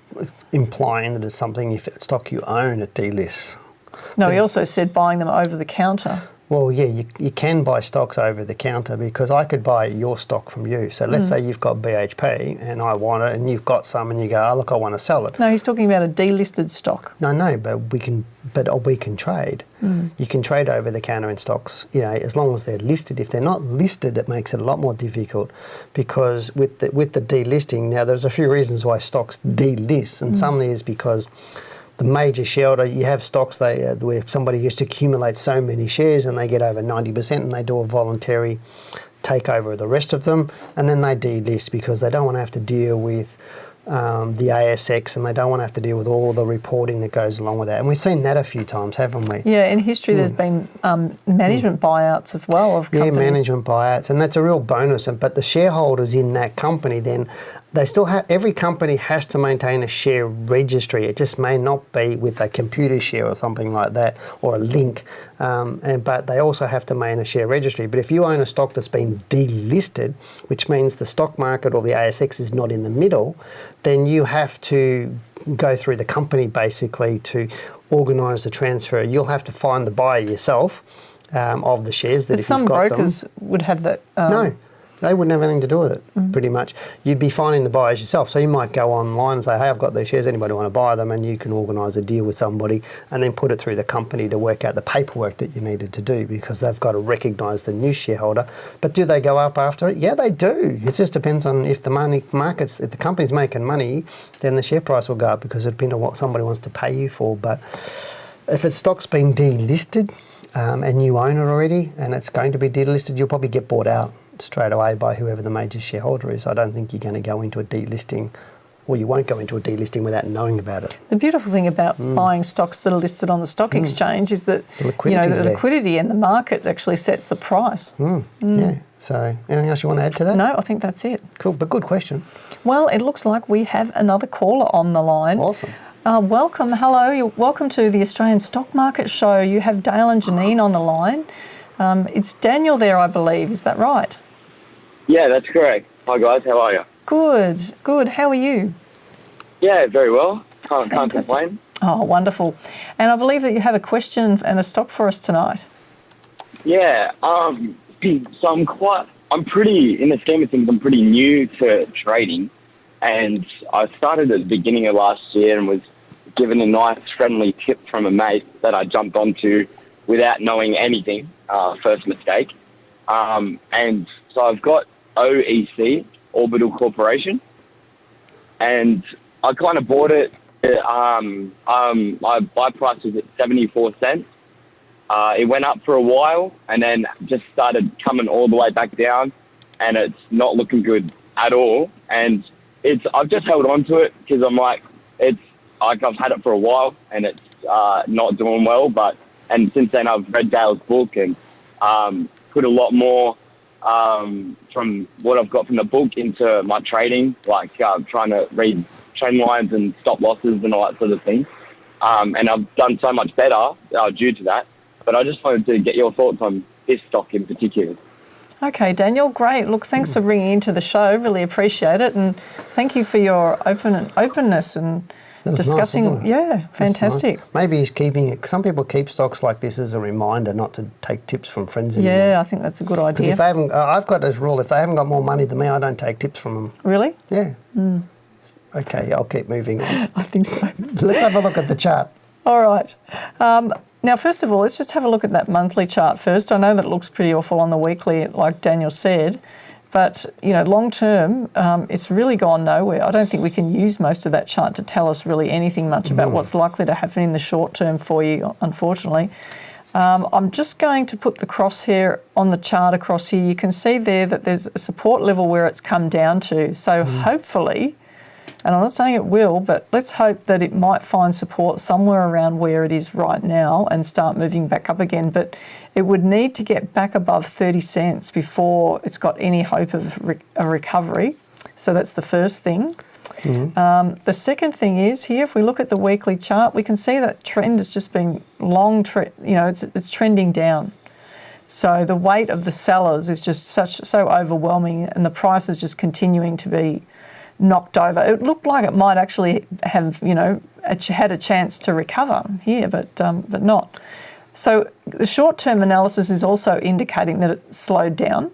implying that it's something, if it's stock you own, it delists. No, he also said buying them over the counter. Well, yeah, you can buy stocks over the counter because I could buy your stock from you. So let's say you've got BHP and I want it, and you've got some, and you go, oh, look, I want to sell it. No, he's talking about a delisted stock. No, but we can trade. You can trade over the counter in stocks, as long as they're listed. If they're not listed, it makes it a lot more difficult because with the delisting, now there's a few reasons why stocks delist, and some is because the major shareholder, you have stocks where somebody just accumulates so many shares and they get over 90% and they do a voluntary takeover of the rest of them, and then they delist because they don't want to have to deal with the ASX, and they don't want to have to deal with all the reporting that goes along with that. And we've seen that a few times, haven't we? Yeah, in history there's been management buyouts as well of companies. Yeah, management buyouts, and that's a real bonus. But the shareholders in that company then, they still have, every company has to maintain a share registry. It just may not be with a computer share or something like that, or a link, but they also have to maintain a share registry. But if you own a stock that's been delisted, which means the stock market or the ASX is not in the middle, then you have to go through the company basically to organise the transfer. You'll have to find the buyer yourself of the shares that but if you've got them. some brokers would have that. No. They wouldn't have anything to do with it, pretty much. You'd be finding the buyers yourself. So you might go online and say, hey, I've got these shares, anybody want to buy them? And you can organise a deal with somebody and then put it through the company to work out the paperwork that you needed to do, because they've got to recognise the new shareholder. But do they go up after it? Yeah, they do. It just depends on if the if the company's making money, then the share price will go up because it depends on what somebody wants to pay you for. But if its stock's been delisted and you own it already and it's going to be delisted, you'll probably get bought out straight away by whoever the major shareholder is. I don't think you're going to go into a delisting, or you won't go into a delisting without knowing about it. The beautiful thing about buying stocks that are listed on the stock exchange is that the liquidity and the market actually sets the price. Yeah. So anything else you want to add to that? No, I think that's it. Cool, but good question. Well, it looks like we have another caller on the line. Awesome. Welcome. Hello. Welcome to the Australian Stock Market Show. You have Dale and Janine on the line. It's Daniel there, I believe. Is that right? Yeah, that's correct. Hi guys, how are you? Good. How are you? Yeah, very well. Can't complain. Oh, wonderful. And I believe that you have a question and a stock for us tonight. Yeah, so I'm pretty, in the scheme of things, I'm pretty new to trading, and I started at the beginning of last year and was given a nice friendly tip from a mate that I jumped onto without knowing anything, first mistake. And so I've got OEC, Orbital Corporation, and I kind of bought it. My buy price was at 74 cents. It went up for a while and then just started coming all the way back down, and it's not looking good at all. And I've just held on to it because I'm like, I've had it for a while and it's not doing well. And since then I've read Dale's book and put a lot more from what I've got from the book into my trading, like trying to read trend lines and stop losses and all that sort of thing. And I've done so much better due to that. But I just wanted to get your thoughts on this stock in particular. Okay, Daniel, great. Look, thanks for ringing into the show. Really appreciate it. And thank you for your openness and discussing. Nice, yeah, fantastic. Nice. Maybe he's keeping it. Some people keep stocks like this as a reminder not to take tips from friends anymore. Yeah, I think that's a good idea. Because if they haven't, I've got this rule: if they haven't got more money than me, I don't take tips from them. Really? Yeah. Okay, I'll keep moving on. I think so. Let's have a look at the chart. All right. Now, first of all, let's just have a look at that monthly chart first. I know that it looks pretty awful on the weekly, like Daniel said, but, long term, it's really gone nowhere. I don't think we can use most of that chart to tell us really anything much about what's likely to happen in the short term for you, unfortunately. I'm just going to put the crosshair on the chart across here. You can see there that there's a support level where it's come down to. So hopefully, and I'm not saying it will, but let's hope that it might find support somewhere around where it is right now and start moving back up again. But it would need to get back above 30 cents before it's got any hope of a recovery. So that's the first thing. The second thing is here, if we look at the weekly chart, we can see that trend has just been it's trending down. So the weight of the sellers is just so overwhelming, and the price is just continuing to be knocked over. It looked like it might actually have, had a chance to recover here, but not. So the short-term analysis is also indicating that it's slowed down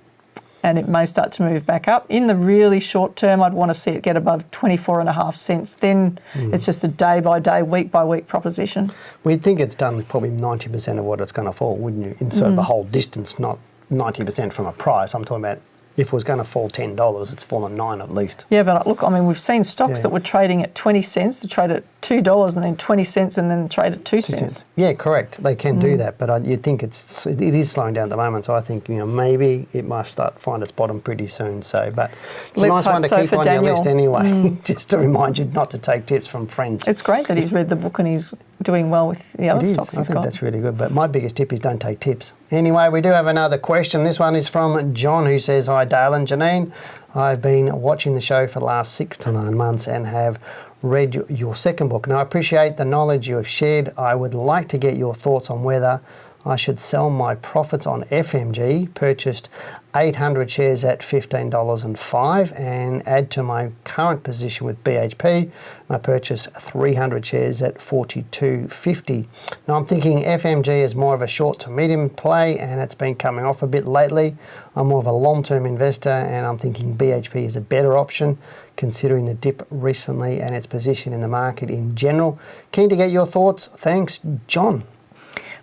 and it may start to move back up. In the really short term, I'd want to see it get above 24.5 cents. Then it's just a day-by-day, week-by-week proposition. We'd think it's done probably 90% of what it's going to fall, wouldn't you? In sort of the whole distance, not 90% from a price. I'm talking about if it was going to fall $10, it's fallen $9 at least. Yeah, but look, I mean, we've seen stocks that were trading at 20 cents to trade at $2 and then 20 cents and then trade at 2 cents. Yeah, correct. They can do that, but you'd think it is slowing down at the moment. So I think maybe it might find its bottom pretty soon. So, but it's a nice one to keep on your list anyway, just to remind you not to take tips from friends. It's great that he's read the book and he's doing well with the other stocks he's got. I think that's really good. But my biggest tip is don't take tips. Anyway, we do have another question. This one is from John, who says, "Hi Dale and Janine, I've been watching the show for the last 6 to 9 months and have read your second book. Now, I appreciate the knowledge you have shared. I would like to get your thoughts on whether I should sell my profits on FMG, purchased 800 shares at $15.05 and add to my current position with BHP. I purchased 300 shares at $42.50. Now, I'm thinking FMG is more of a short to medium play and it's been coming off a bit lately. I'm more of a long-term investor and I'm thinking BHP is a better option considering the dip recently and its position in the market in general. Keen to get your thoughts. Thanks, John."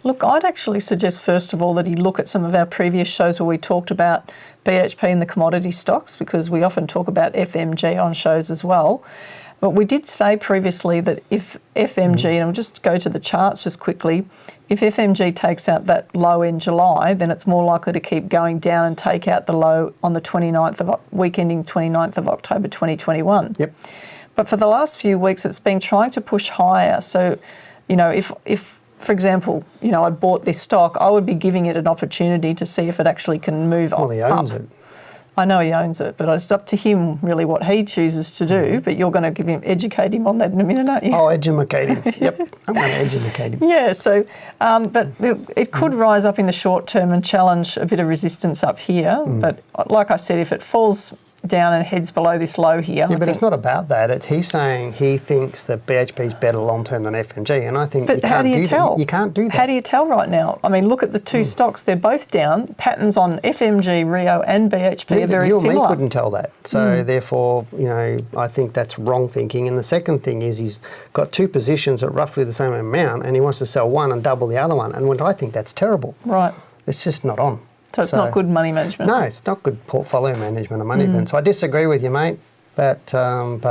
Look, I'd actually suggest, first of all, that he look at some of our previous shows where we talked about BHP and the commodity stocks, because we often talk about FMG on shows as well. But we did say previously that if FMG, and I'll just go to the charts just quickly, if FMG takes out that low in July, then it's more likely to keep going down and take out the low on the week ending 29th of October 2021. Yep. But for the last few weeks, it's been trying to push higher. So, if for example, I bought this stock, I would be giving it an opportunity to see if it actually can move up. Well, he owns it. I know he owns it, but it's up to him really what he chooses to do. But you're going to educate him on that in a minute, aren't you? I'll educate him. Yep, I'm going to educate him. Yeah, so, but it could rise up in the short term and challenge a bit of resistance up here. But like I said, if it falls down and heads below this low here. Yeah, but it's not about that. He's saying he thinks that BHP is better long term than FMG, and I think but how do you tell? You can't do that. How do you tell right now? I mean, look at the two stocks; they're both down. Patterns on FMG, Rio, and BHP are very similar. You and me couldn't tell that, so therefore, I think that's wrong thinking. And the second thing is he's got two positions at roughly the same amount, and he wants to sell one and double the other one. And I think that's terrible. Right. It's just not on. So it's not good money management? No, it's not good portfolio management or money management. So I disagree with you, mate. But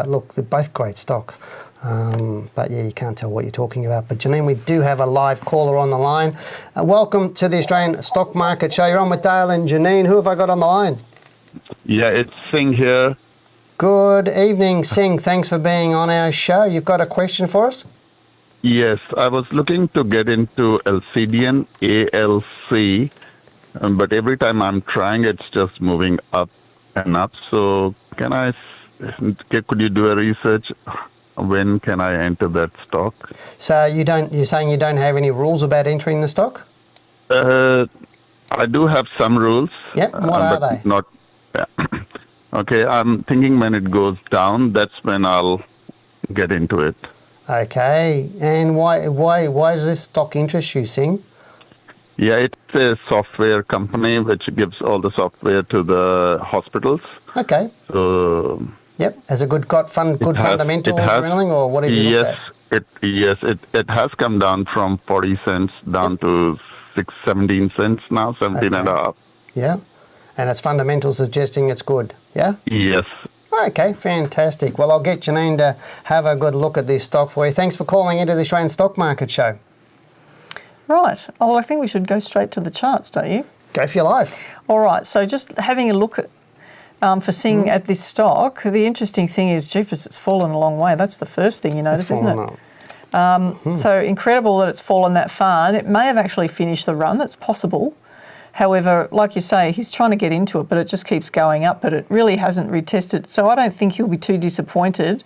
look, they're both great stocks. But yeah, you can't tell what you're talking about. But Janine, we do have a live caller on the line. Welcome to the Australian Stock Market Show. You're on with Dale and Janine. Who have I got on the line? Yeah, it's Singh here. Good evening, Singh. Thanks for being on our show. You've got a question for us? Yes, I was looking to get into Alcidian ALC. But every time I'm trying, it's just moving up and up. So could you do a research? When can I enter that stock? So you're saying you don't have any rules about entering the stock? I do have some rules. Yep. What are they? Not. Okay. I'm thinking when it goes down, that's when I'll get into it. Okay. And why does this stock interest you, Singh? Yeah, it's a software company which gives all the software to the hospitals. Okay. So. Yep. Has it got fundamentals or anything, or what did you look at? It has come down from 40 cents down to 17 cents now, 17 and a half. Yeah. And its fundamentals suggesting it's good. Yeah. Yes. Okay, fantastic. Well, I'll get Janine to have a good look at this stock for you. Thanks for calling into the Australian Stock Market Show. Right. Oh, well, I think we should go straight to the charts, don't you? Go for your life. All right. So just having a look at for Singh at this stock, the interesting thing is, jeepers, it's fallen a long way. That's the first thing you notice, isn't it? So incredible that it's fallen that far. And it may have actually finished the run. It's possible. However, like you say, he's trying to get into it, but it just keeps going up. But it really hasn't retested. So I don't think he'll be too disappointed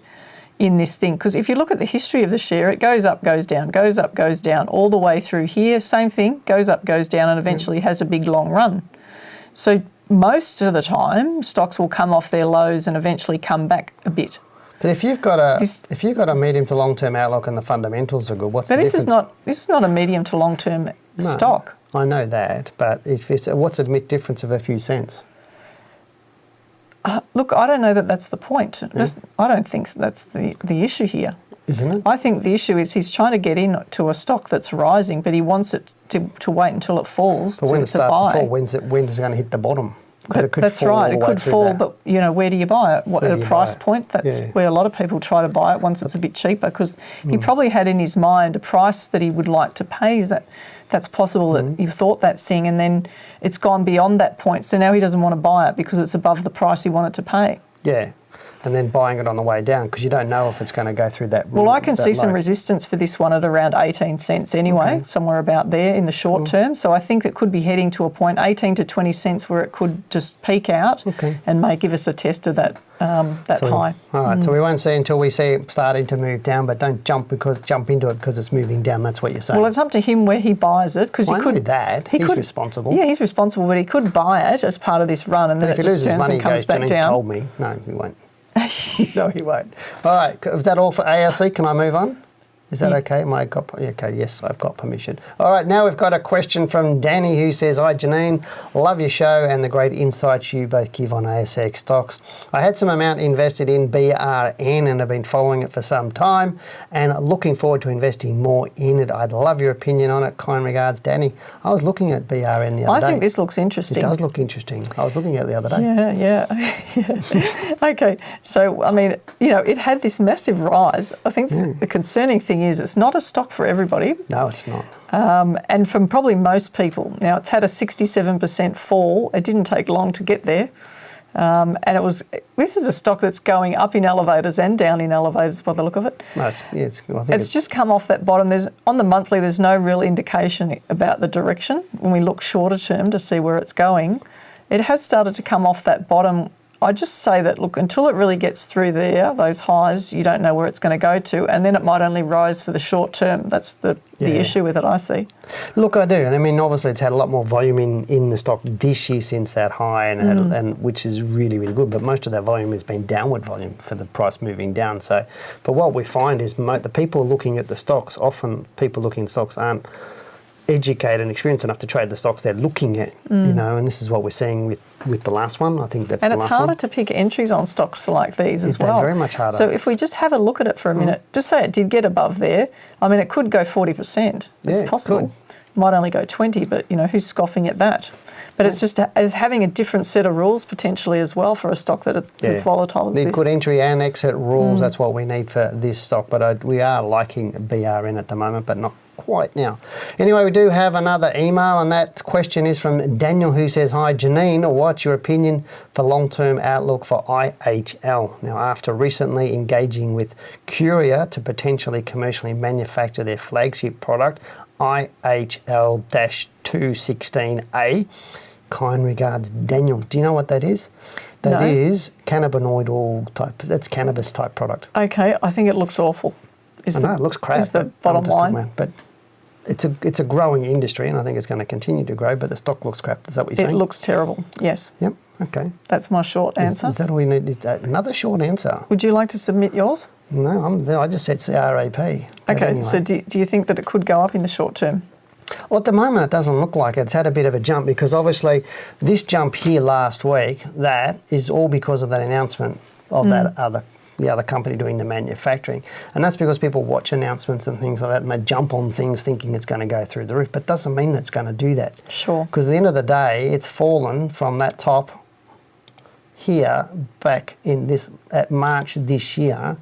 in this thing, because if you look at the history of the share, it goes up, goes down, goes up, goes down, all the way through here. Same thing, goes up, goes down, and eventually has a big long run. So most of the time, stocks will come off their lows and eventually come back a bit. But if you've got a medium to long term outlook and the fundamentals are good, what's the difference? This is not a medium to long term stock. I know that, but what's a difference of a few cents? Look, I don't know that that's the point. I don't think that's the issue here. Isn't it? I think the issue is he's trying to get into a stock that's rising, but he wants it to wait until it falls But when it to starts buy. to fall, when is it going to hit the bottom? 'Cause it could That's fall all right. the It way could through fall, that. but where do you buy it? What, Where at do a you price buy it? point? That's Yeah. where a lot of people try to buy it once it's a bit cheaper, because he probably had in his mind a price that he would like to pay. That's possible that you thought that thing, and then it's gone beyond that point. So now he doesn't want to buy it because it's above the price he wanted to pay. Yeah. And then buying it on the way down because you don't know if it's going to go through that. Well, I can see some low. resistance for this one at around 18 cents anyway, somewhere about there in the short term. So I think it could be heading to a point, 18 to 20 cents, where it could just peak out and may give us a test of that high. All right, so we won't see until we see it starting to move down, but don't jump into it because it's moving down. That's what you're saying. Well, it's up to him where he buys it, because he I could. know that. He's responsible. Yeah, he's responsible, but he could buy it as part of this run, and But then if it he just loses turns money, and he comes goes, back Janine's down. told me. No, he won't. No, he won't. All right, is that all for ASC? Can I move on? Is that okay? Okay, yes, I've got permission. All right, now we've got a question from Danny who says, "Hi Janine, love your show and the great insights you both give on ASX stocks. I had some amount invested in BRN and have been following it for some time and looking forward to investing more in it. I'd love your opinion on it. Kind regards, Danny." I was looking at BRN the other day. I think this looks interesting. It does look interesting. I was looking at it the other day. Yeah. Okay, so I mean, it had this massive rise. I think the concerning thing is it's not a stock for everybody. No, it's not. And from probably most people. Now, it's had a 67% fall. It didn't take long to get there. And this is a stock that's going up in elevators and down in elevators by the look of it. No, It's just come off that bottom. On the monthly, there's no real indication about the direction when we look shorter term to see where it's going. It has started to come off that bottom. I just say that, look, until it really gets through there, those highs, you don't know where it's going to go to, and then it might only rise for the short term. That's the issue with it, I see. Look, I do. And I mean, obviously it's had a lot more volume in the stock this year since that high, and which is really, really good. But most of that volume has been downward volume for the price moving down. So, but what we find is the people looking at the stocks, often people looking at stocks aren't educated and experienced enough to trade the stocks they're looking at, and this is what we're seeing with the last one. I think that's and the last one. And it's harder to pick entries on stocks like these as well. Very much harder. So if we just have a look at it for a minute, just say it did get above there. I mean, it could go 40%. It's possible. Could. Might only go 20, but who's scoffing at that? But it's just as having a different set of rules potentially as well for a stock that is as volatile as this. Good entry and exit rules. That's what we need for this stock. But we are liking BRN at the moment, but not quite now. Anyway, we do have another email, and that question is from Daniel, who says, "Hi Janine, what's your opinion for long-term outlook for IHL? Now, after recently engaging with Curia to potentially commercially manufacture their flagship product, IHL-216A, kind regards, Daniel." Do you know what that is? That is cannabinoid oil type. That's cannabis type product. Okay, I think it looks awful. I know, it looks crap. Is the bottom line. But it's a growing industry, and I think it's going to continue to grow, but the stock looks crap. Is that what you're saying? It looks terrible, yes. Yep, okay. That's my short answer. Is that all we need? Another short answer? Would you like to submit yours? No, I just said CRAP. Okay, anyway. so do you think that it could go up in the short term? Well, at the moment, it doesn't look like it. It's had a bit of a jump because obviously this jump here last week, that is all because of that announcement of the other company doing the manufacturing. And that's because people watch announcements and things like that, and they jump on things thinking it's going to go through the roof, but doesn't mean it's going to do that. Sure. Because at the end of the day, it's fallen from that top here back at March this year.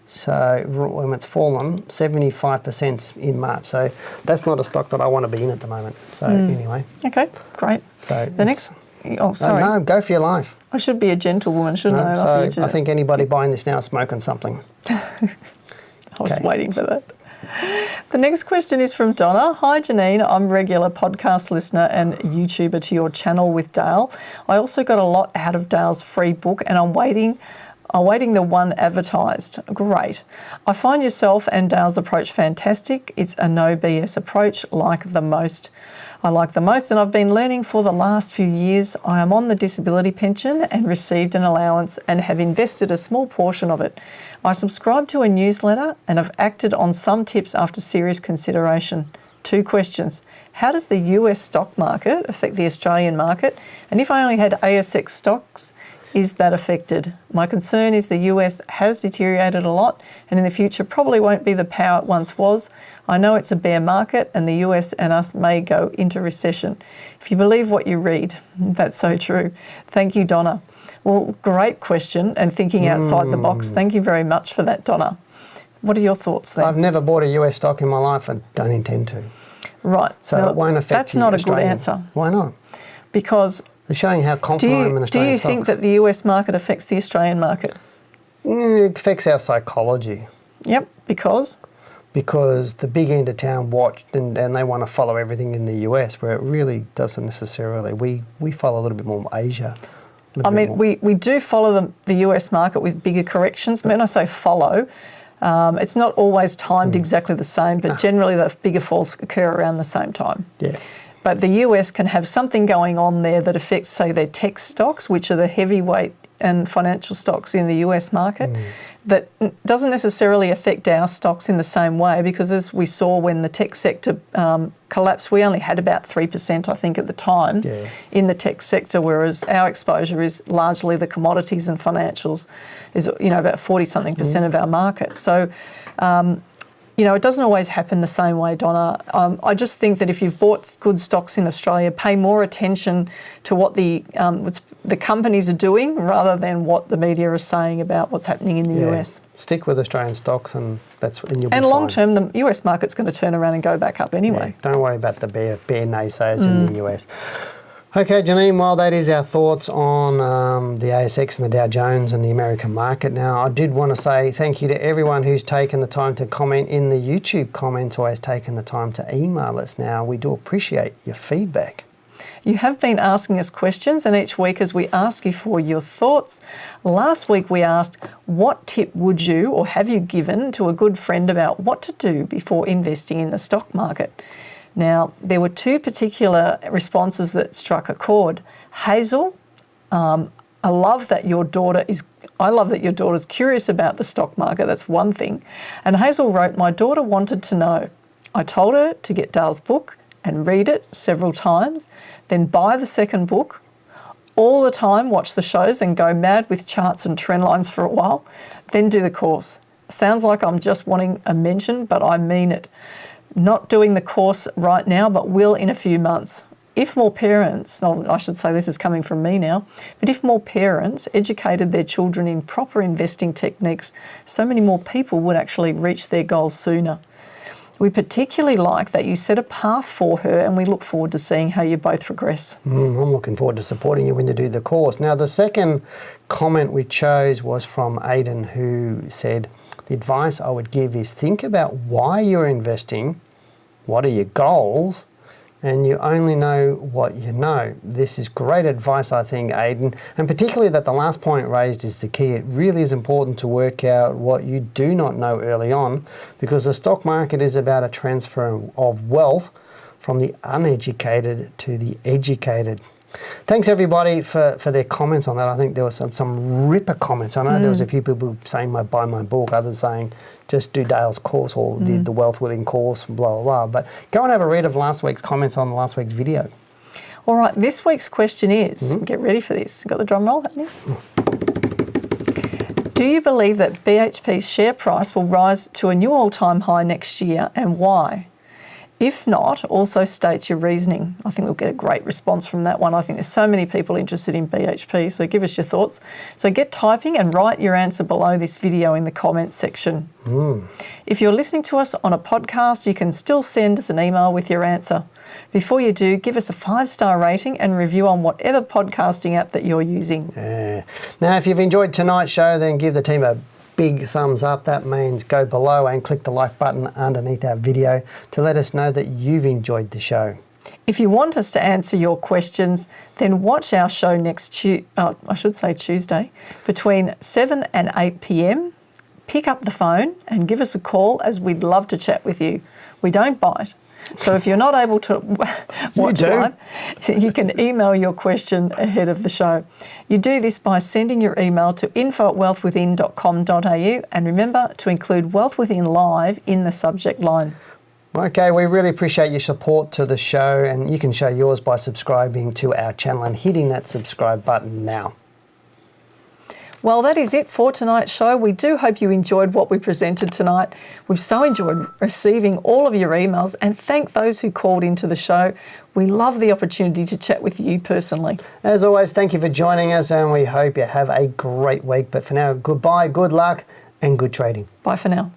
So when it's fallen 75% in March. So that's not a stock that I want to be in at the moment. So anyway. Okay, great. So the next... Oh, sorry. No, go for your life. I should be a gentlewoman, shouldn't I? So I think anybody buying this now is smoking something. I was waiting for that. The next question is from Donna. "Hi Janine, I'm a regular podcast listener and YouTuber to your channel with Dale. I also got a lot out of Dale's free book and I'm waiting the one advertised. Great. I find yourself and Dale's approach fantastic. It's a no BS approach I like the most, and I've been learning for the last few years. I am on the disability pension and received an allowance and have invested a small portion of it. I subscribe to a newsletter and have acted on some tips after serious consideration. 2 questions. How does the US stock market affect the Australian market? And if I only had ASX stocks, is that affected? My concern is the US has deteriorated a lot and in the future probably won't be the power it once was. I know it's a bear market and the US and us may go into recession. If you believe what you read, that's so true. Thank you, Donna. Well, great question and thinking outside the box. Thank you very much for that, Donna. What are your thoughts there? I've never bought a US stock in my life and don't intend to. Right. So it won't affect That's not a good Australian. answer. Why not? Because It's showing how confident I am in do Australian you stocks. think that the US market affects the Australian market? It affects our psychology Yep, because the big end of town watched and they want to follow everything in the US, where it really doesn't necessarily. We follow a little bit more Asia. I mean, we do follow the US market with bigger corrections. When I say follow, it's not always timed exactly the same, but generally the bigger falls occur around the same time. Yeah. But the US can have something going on there that affects, say, their tech stocks, which are the heavyweight and financial stocks in the US market, that doesn't necessarily affect our stocks in the same way, because as we saw when the tech sector collapsed, we only had about 3%, I think, at the time in the tech sector, whereas our exposure is largely the commodities and financials, is about 40-something% of our market. So, it doesn't always happen the same way, Donna. I just think that if you've bought good stocks in Australia, pay more attention to what the companies are doing rather than what the media is saying about what's happening in the US. Stick with Australian stocks and you'll be And fine. long term, the US market's going to turn around and go back up anyway. Yeah, don't worry about the bear naysayers in the US. Okay, Janine, well, that is our thoughts on the ASX and the Dow Jones and the American market. Now, I did want to say thank you to everyone who's taken the time to comment in the YouTube comments or has taken the time to email us. Now, we do appreciate your feedback. You have been asking us questions, and each week as we ask you for your thoughts. Last week we asked, what tip would you or have you given to a good friend about what to do before investing in the stock market? Now, there were 2 particular responses that struck a chord. Hazel, I love that your daughter's curious about the stock market. That's one thing. And Hazel wrote, my daughter wanted to know. I told her to get Dale's book and read it several times, then buy the second book, all the time watch the shows and go mad with charts and trend lines for a while, then do the course. Sounds like I'm just wanting a mention, but I mean it. Not doing the course right now, but will in a few months. If more parents, I should say this is coming from me now, but if more parents educated their children in proper investing techniques, so many more people would actually reach their goals sooner. We particularly like that you set a path for her, and we look forward to seeing how you both progress. I'm looking forward to supporting you when you do the course. Now, the second comment we chose was from Aidan, who said, the advice I would give is think about why you're investing, what are your goals, and you only know what you know. This is great advice, I think, Aidan, and particularly that the last point raised is the key. It really is important to work out what you do not know early on, because the stock market is about a transfer of wealth from the uneducated to the educated. Thanks everybody for their comments on that. I think there were some ripper comments. I know there was a few people saying buy my book, others saying just do Dale's course or did the Wealth Within course, blah, blah, blah. But go and have a read of last week's comments on last week's video. All right, this week's question is, get ready for this. Got the drum roll happening? Do you believe that BHP's share price will rise to a new all-time high next year, and why? If not, also state your reasoning. I think we'll get a great response from that one. I think there's so many people interested in BHP, so give us your thoughts. So get typing and write your answer below this video in the comments section. If you're listening to us on a podcast, you can still send us an email with your answer. Before you do, give us a 5-star rating and review on whatever podcasting app that you're using. Now, if you've enjoyed tonight's show, then give the team a big thumbs up. That means go below and click the like button underneath our video to let us know that you've enjoyed the show. If you want us to answer your questions, then watch our show next Tuesday between 7 and 8 p.m. Pick up the phone and give us a call, as we'd love to chat with you. We don't bite. So if you're not able to watch live, you can email your question ahead of the show. You do this by sending your email to info@wealthwithin.com.au, and remember to include Wealth Within Live in the subject line. Okay, we really appreciate your support to the show, and you can show yours by subscribing to our channel and hitting that subscribe button now. Well, that is it for tonight's show. We do hope you enjoyed what we presented tonight. We've so enjoyed receiving all of your emails, and thank those who called into the show. We love the opportunity to chat with you personally. As always, thank you for joining us, and we hope you have a great week. But for now, goodbye, good luck, and good trading. Bye for now.